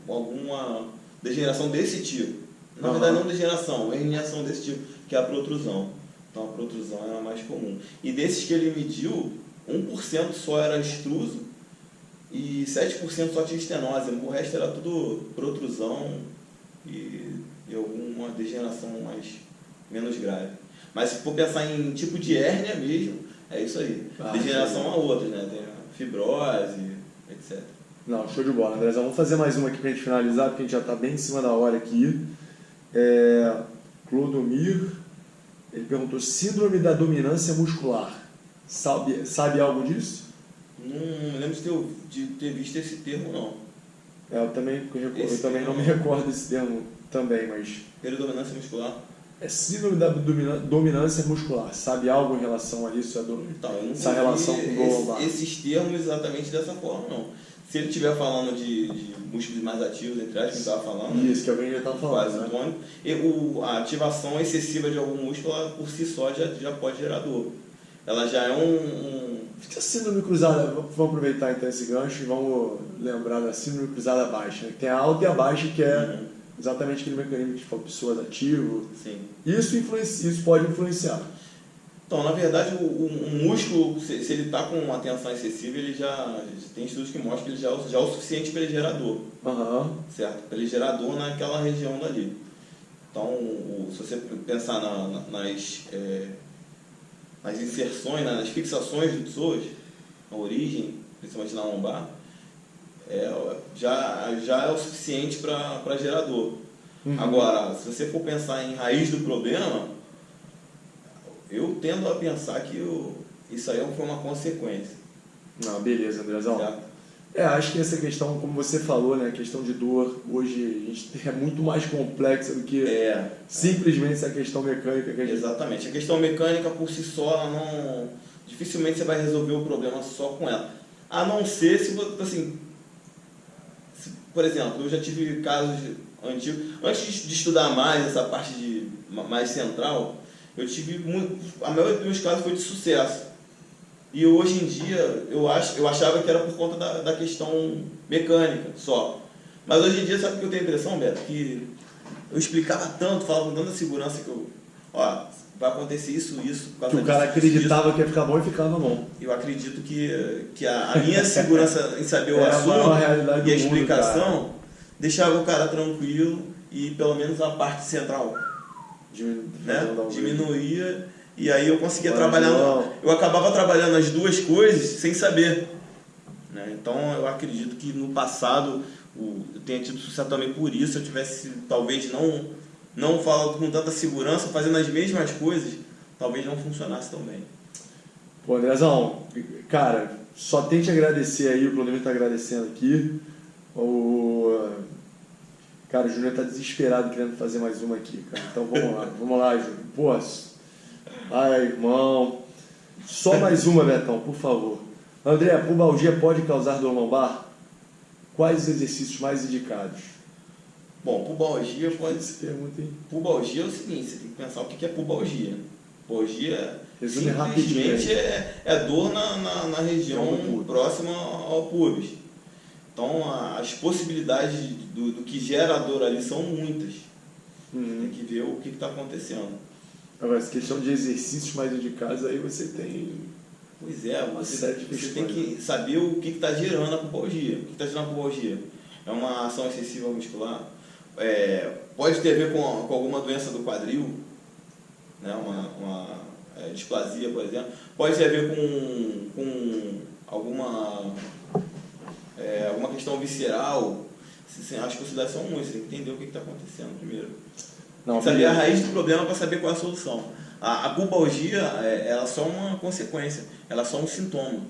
alguma degeneração desse tipo. Na verdade, não degeneração, é herniação desse tipo, que é a protrusão. Então a protrusão é a mais comum. E desses que ele mediu, 1% só era extruso e 7% só tinha estenose. O resto era tudo protrusão e alguma degeneração menos grave. Mas se for pensar em tipo de hérnia mesmo, é isso aí. Degeneração a outras, né? Tem a fibrose, etc. Não, show de bola, Andrezão. Vamos fazer mais uma aqui pra gente finalizar, porque a gente já tá bem em cima da hora aqui. Clodomir, ele perguntou: síndrome da dominância muscular. Sabe algo disso? Não lembro de ter visto esse termo, não. Eu também não me recordo desse termo também, mas... Peridominância muscular? É síndrome da dominância muscular. Sabe algo em relação a isso? Então, eu não essa relação com o lombar? Esses termos exatamente dessa forma, não. Se ele estiver falando de músculos mais ativos, entre aspas, que estava falando... Isso, que alguém já estava falando, né? Tônico, a ativação excessiva de algum músculo, ela, por si só, já pode gerar dor. Ela já é A síndrome cruzada, vamos aproveitar então esse gancho e vamos lembrar da síndrome cruzada baixa, né? Tem a alta e a baixa, que é exatamente aquele mecanismo de pessoas ativo. Sim. Isso pode influenciar. Então, na verdade, o músculo, se ele está com uma tensão excessiva, ele já tem estudos que mostram que ele já é o suficiente para ele gerar dor. Certo? Para ele gerar dor naquela região dali. Então, se você pensar nas inserções, nas fixações do psoas, na origem, principalmente na lombar, já é o suficiente para gerar dor. Agora, se você for pensar em raiz do problema, eu tendo a pensar que isso aí foi uma consequência. Não, beleza, Andrezão. Certo? Acho que essa questão, como você falou, né, a questão de dor, hoje a gente é muito mais complexa do que simplesmente essa questão mecânica. Exatamente. A questão mecânica por si só, dificilmente você vai resolver o problema só com ela. A não ser se, assim, por exemplo, eu já tive casos antigos, antes de estudar mais essa parte mais central, eu tive a maioria dos meus casos foi de sucesso. E hoje em dia, eu achava que era por conta da questão mecânica só. Mas hoje em dia, sabe o que eu tenho a impressão, Beto? Que eu explicava tanto, falava com tanta segurança que vai acontecer isso. Que o cara acreditava que ia ficar bom e ficava bom. Eu acredito que a minha segurança em saber o assunto e a explicação deixava o cara tranquilo e pelo menos a parte central diminuía. E aí eu conseguia eu acabava trabalhando as duas coisas sem saber. Né? Então eu acredito que no passado eu tenha tido sucesso também por isso. Se eu tivesse, talvez, não falando com tanta segurança, fazendo as mesmas coisas, talvez não funcionasse tão bem. Pô, Andrezão, cara, só tem que agradecer aí, o Clodomir está agradecendo aqui. Cara, o Júnior está desesperado querendo fazer mais uma aqui, cara. Então vamos lá, Júnior. Pô, ai, irmão. Só mais uma, Betão, por favor. André, a pubalgia pode causar dor lombar? Quais os exercícios mais indicados? Bom, pubalgia pode... Pubalgia é o seguinte, você tem que pensar o que é pubalgia. Pubalgia simplesmente é dor na região próxima ao pubis. Então, as possibilidades do que gera a dor ali são muitas. Tem que ver o que está acontecendo. Agora, essa questão de exercícios mais indicados, aí você tem... Pois é, você tem que saber o que está gerando a pubalgia. O que está gerando a pubalgia? É uma ação excessiva muscular? Pode ter a ver com alguma doença do quadril, né? uma displasia, por exemplo. Pode ter a ver com alguma questão visceral. As possibilidades são muitas, você tem que entender o que está acontecendo primeiro. Tem que saber a raiz do problema para saber qual é a solução. A pubalgia, ela é só uma consequência, ela é só um sintoma,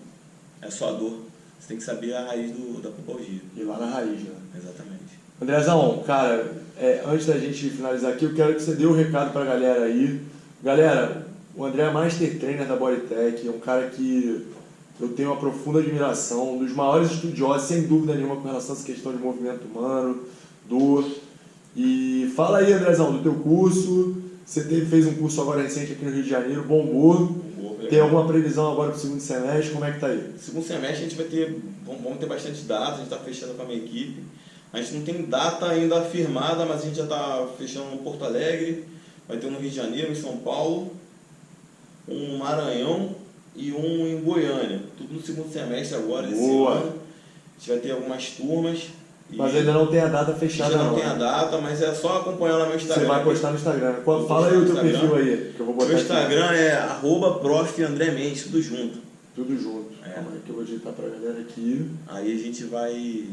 é só a dor. Você tem que saber a raiz da pubalgia. E lá na raiz, né? Exatamente. Andrezão, cara, antes da gente finalizar aqui, eu quero que você dê um recado para a galera aí. Galera, o André é Master Trainer da Bodytech, é um cara que eu tenho uma profunda admiração, um dos maiores estudiosos, sem dúvida nenhuma, com relação a essa questão de movimento humano, dor. E fala aí, Andrezão, do teu curso. Você fez um curso agora recente aqui no Rio de Janeiro, bombou. Tem alguma previsão agora para o segundo semestre? Como é que tá aí? Segundo semestre a gente vamos ter bastante dados, a gente está fechando com a minha equipe. A gente não tem data ainda afirmada, mas a gente já está fechando no Porto Alegre, vai ter um no Rio de Janeiro, em São Paulo, um no Maranhão e um em Goiânia. Tudo no segundo semestre agora, esse Boa. ano. A gente vai ter algumas turmas. Mas ainda não tem a data fechada, ainda não tem a data, mas é só acompanhar lá no meu Instagram. Você vai postar no Instagram. Vou Fala aí postar o no teu Instagram. perfil aí, que eu vou botar Meu aqui. Instagram é @prof.andremendes, tudo junto. Tudo junto. É. Calma aí que eu vou digitar pra galera aqui. Aí a gente vai,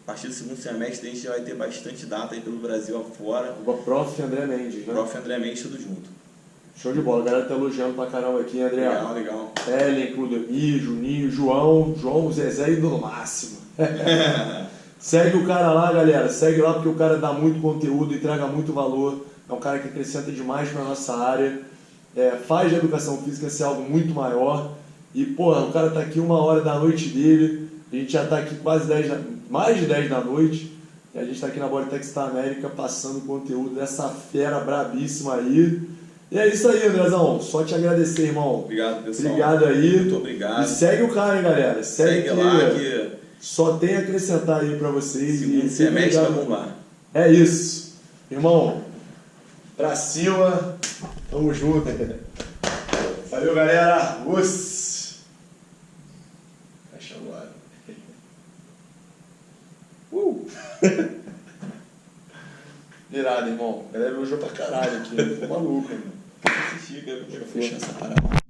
a partir do segundo semestre, a gente vai ter bastante data aí pelo Brasil afora. Prof. André Mendes, né? Prof. André Mendes, tudo junto. Show de bola. A galera tá elogiando pra caramba aqui, André. Legal, legal. Ellen, Clodemir, Juninho, João, Zezé e do máximo. Segue o cara lá, galera. Segue lá porque o cara dá muito conteúdo, entrega muito valor. É um cara que acrescenta demais pra nossa área. Faz a educação física ser algo muito maior. E, porra, o cara tá aqui 1h da noite dele. A gente já tá aqui quase mais de 10 da noite. E a gente tá aqui na Bodytech Star América passando conteúdo dessa fera brabíssima aí. E é isso aí, Andrezão. Só te agradecer, irmão. Obrigado, pessoal. Obrigado aí. Muito obrigado. E segue o cara, hein, galera. Segue lá que só tem a acrescentar aí pra vocês. segundo semestre vai bombar. É isso. Irmão, pra cima. Tamo junto. Valeu, galera. Fecha agora. Irado, irmão. A galera elogiou pra caralho aqui. Ficou maluco, irmão. Deixa eu Deixa eu fechar essa parada.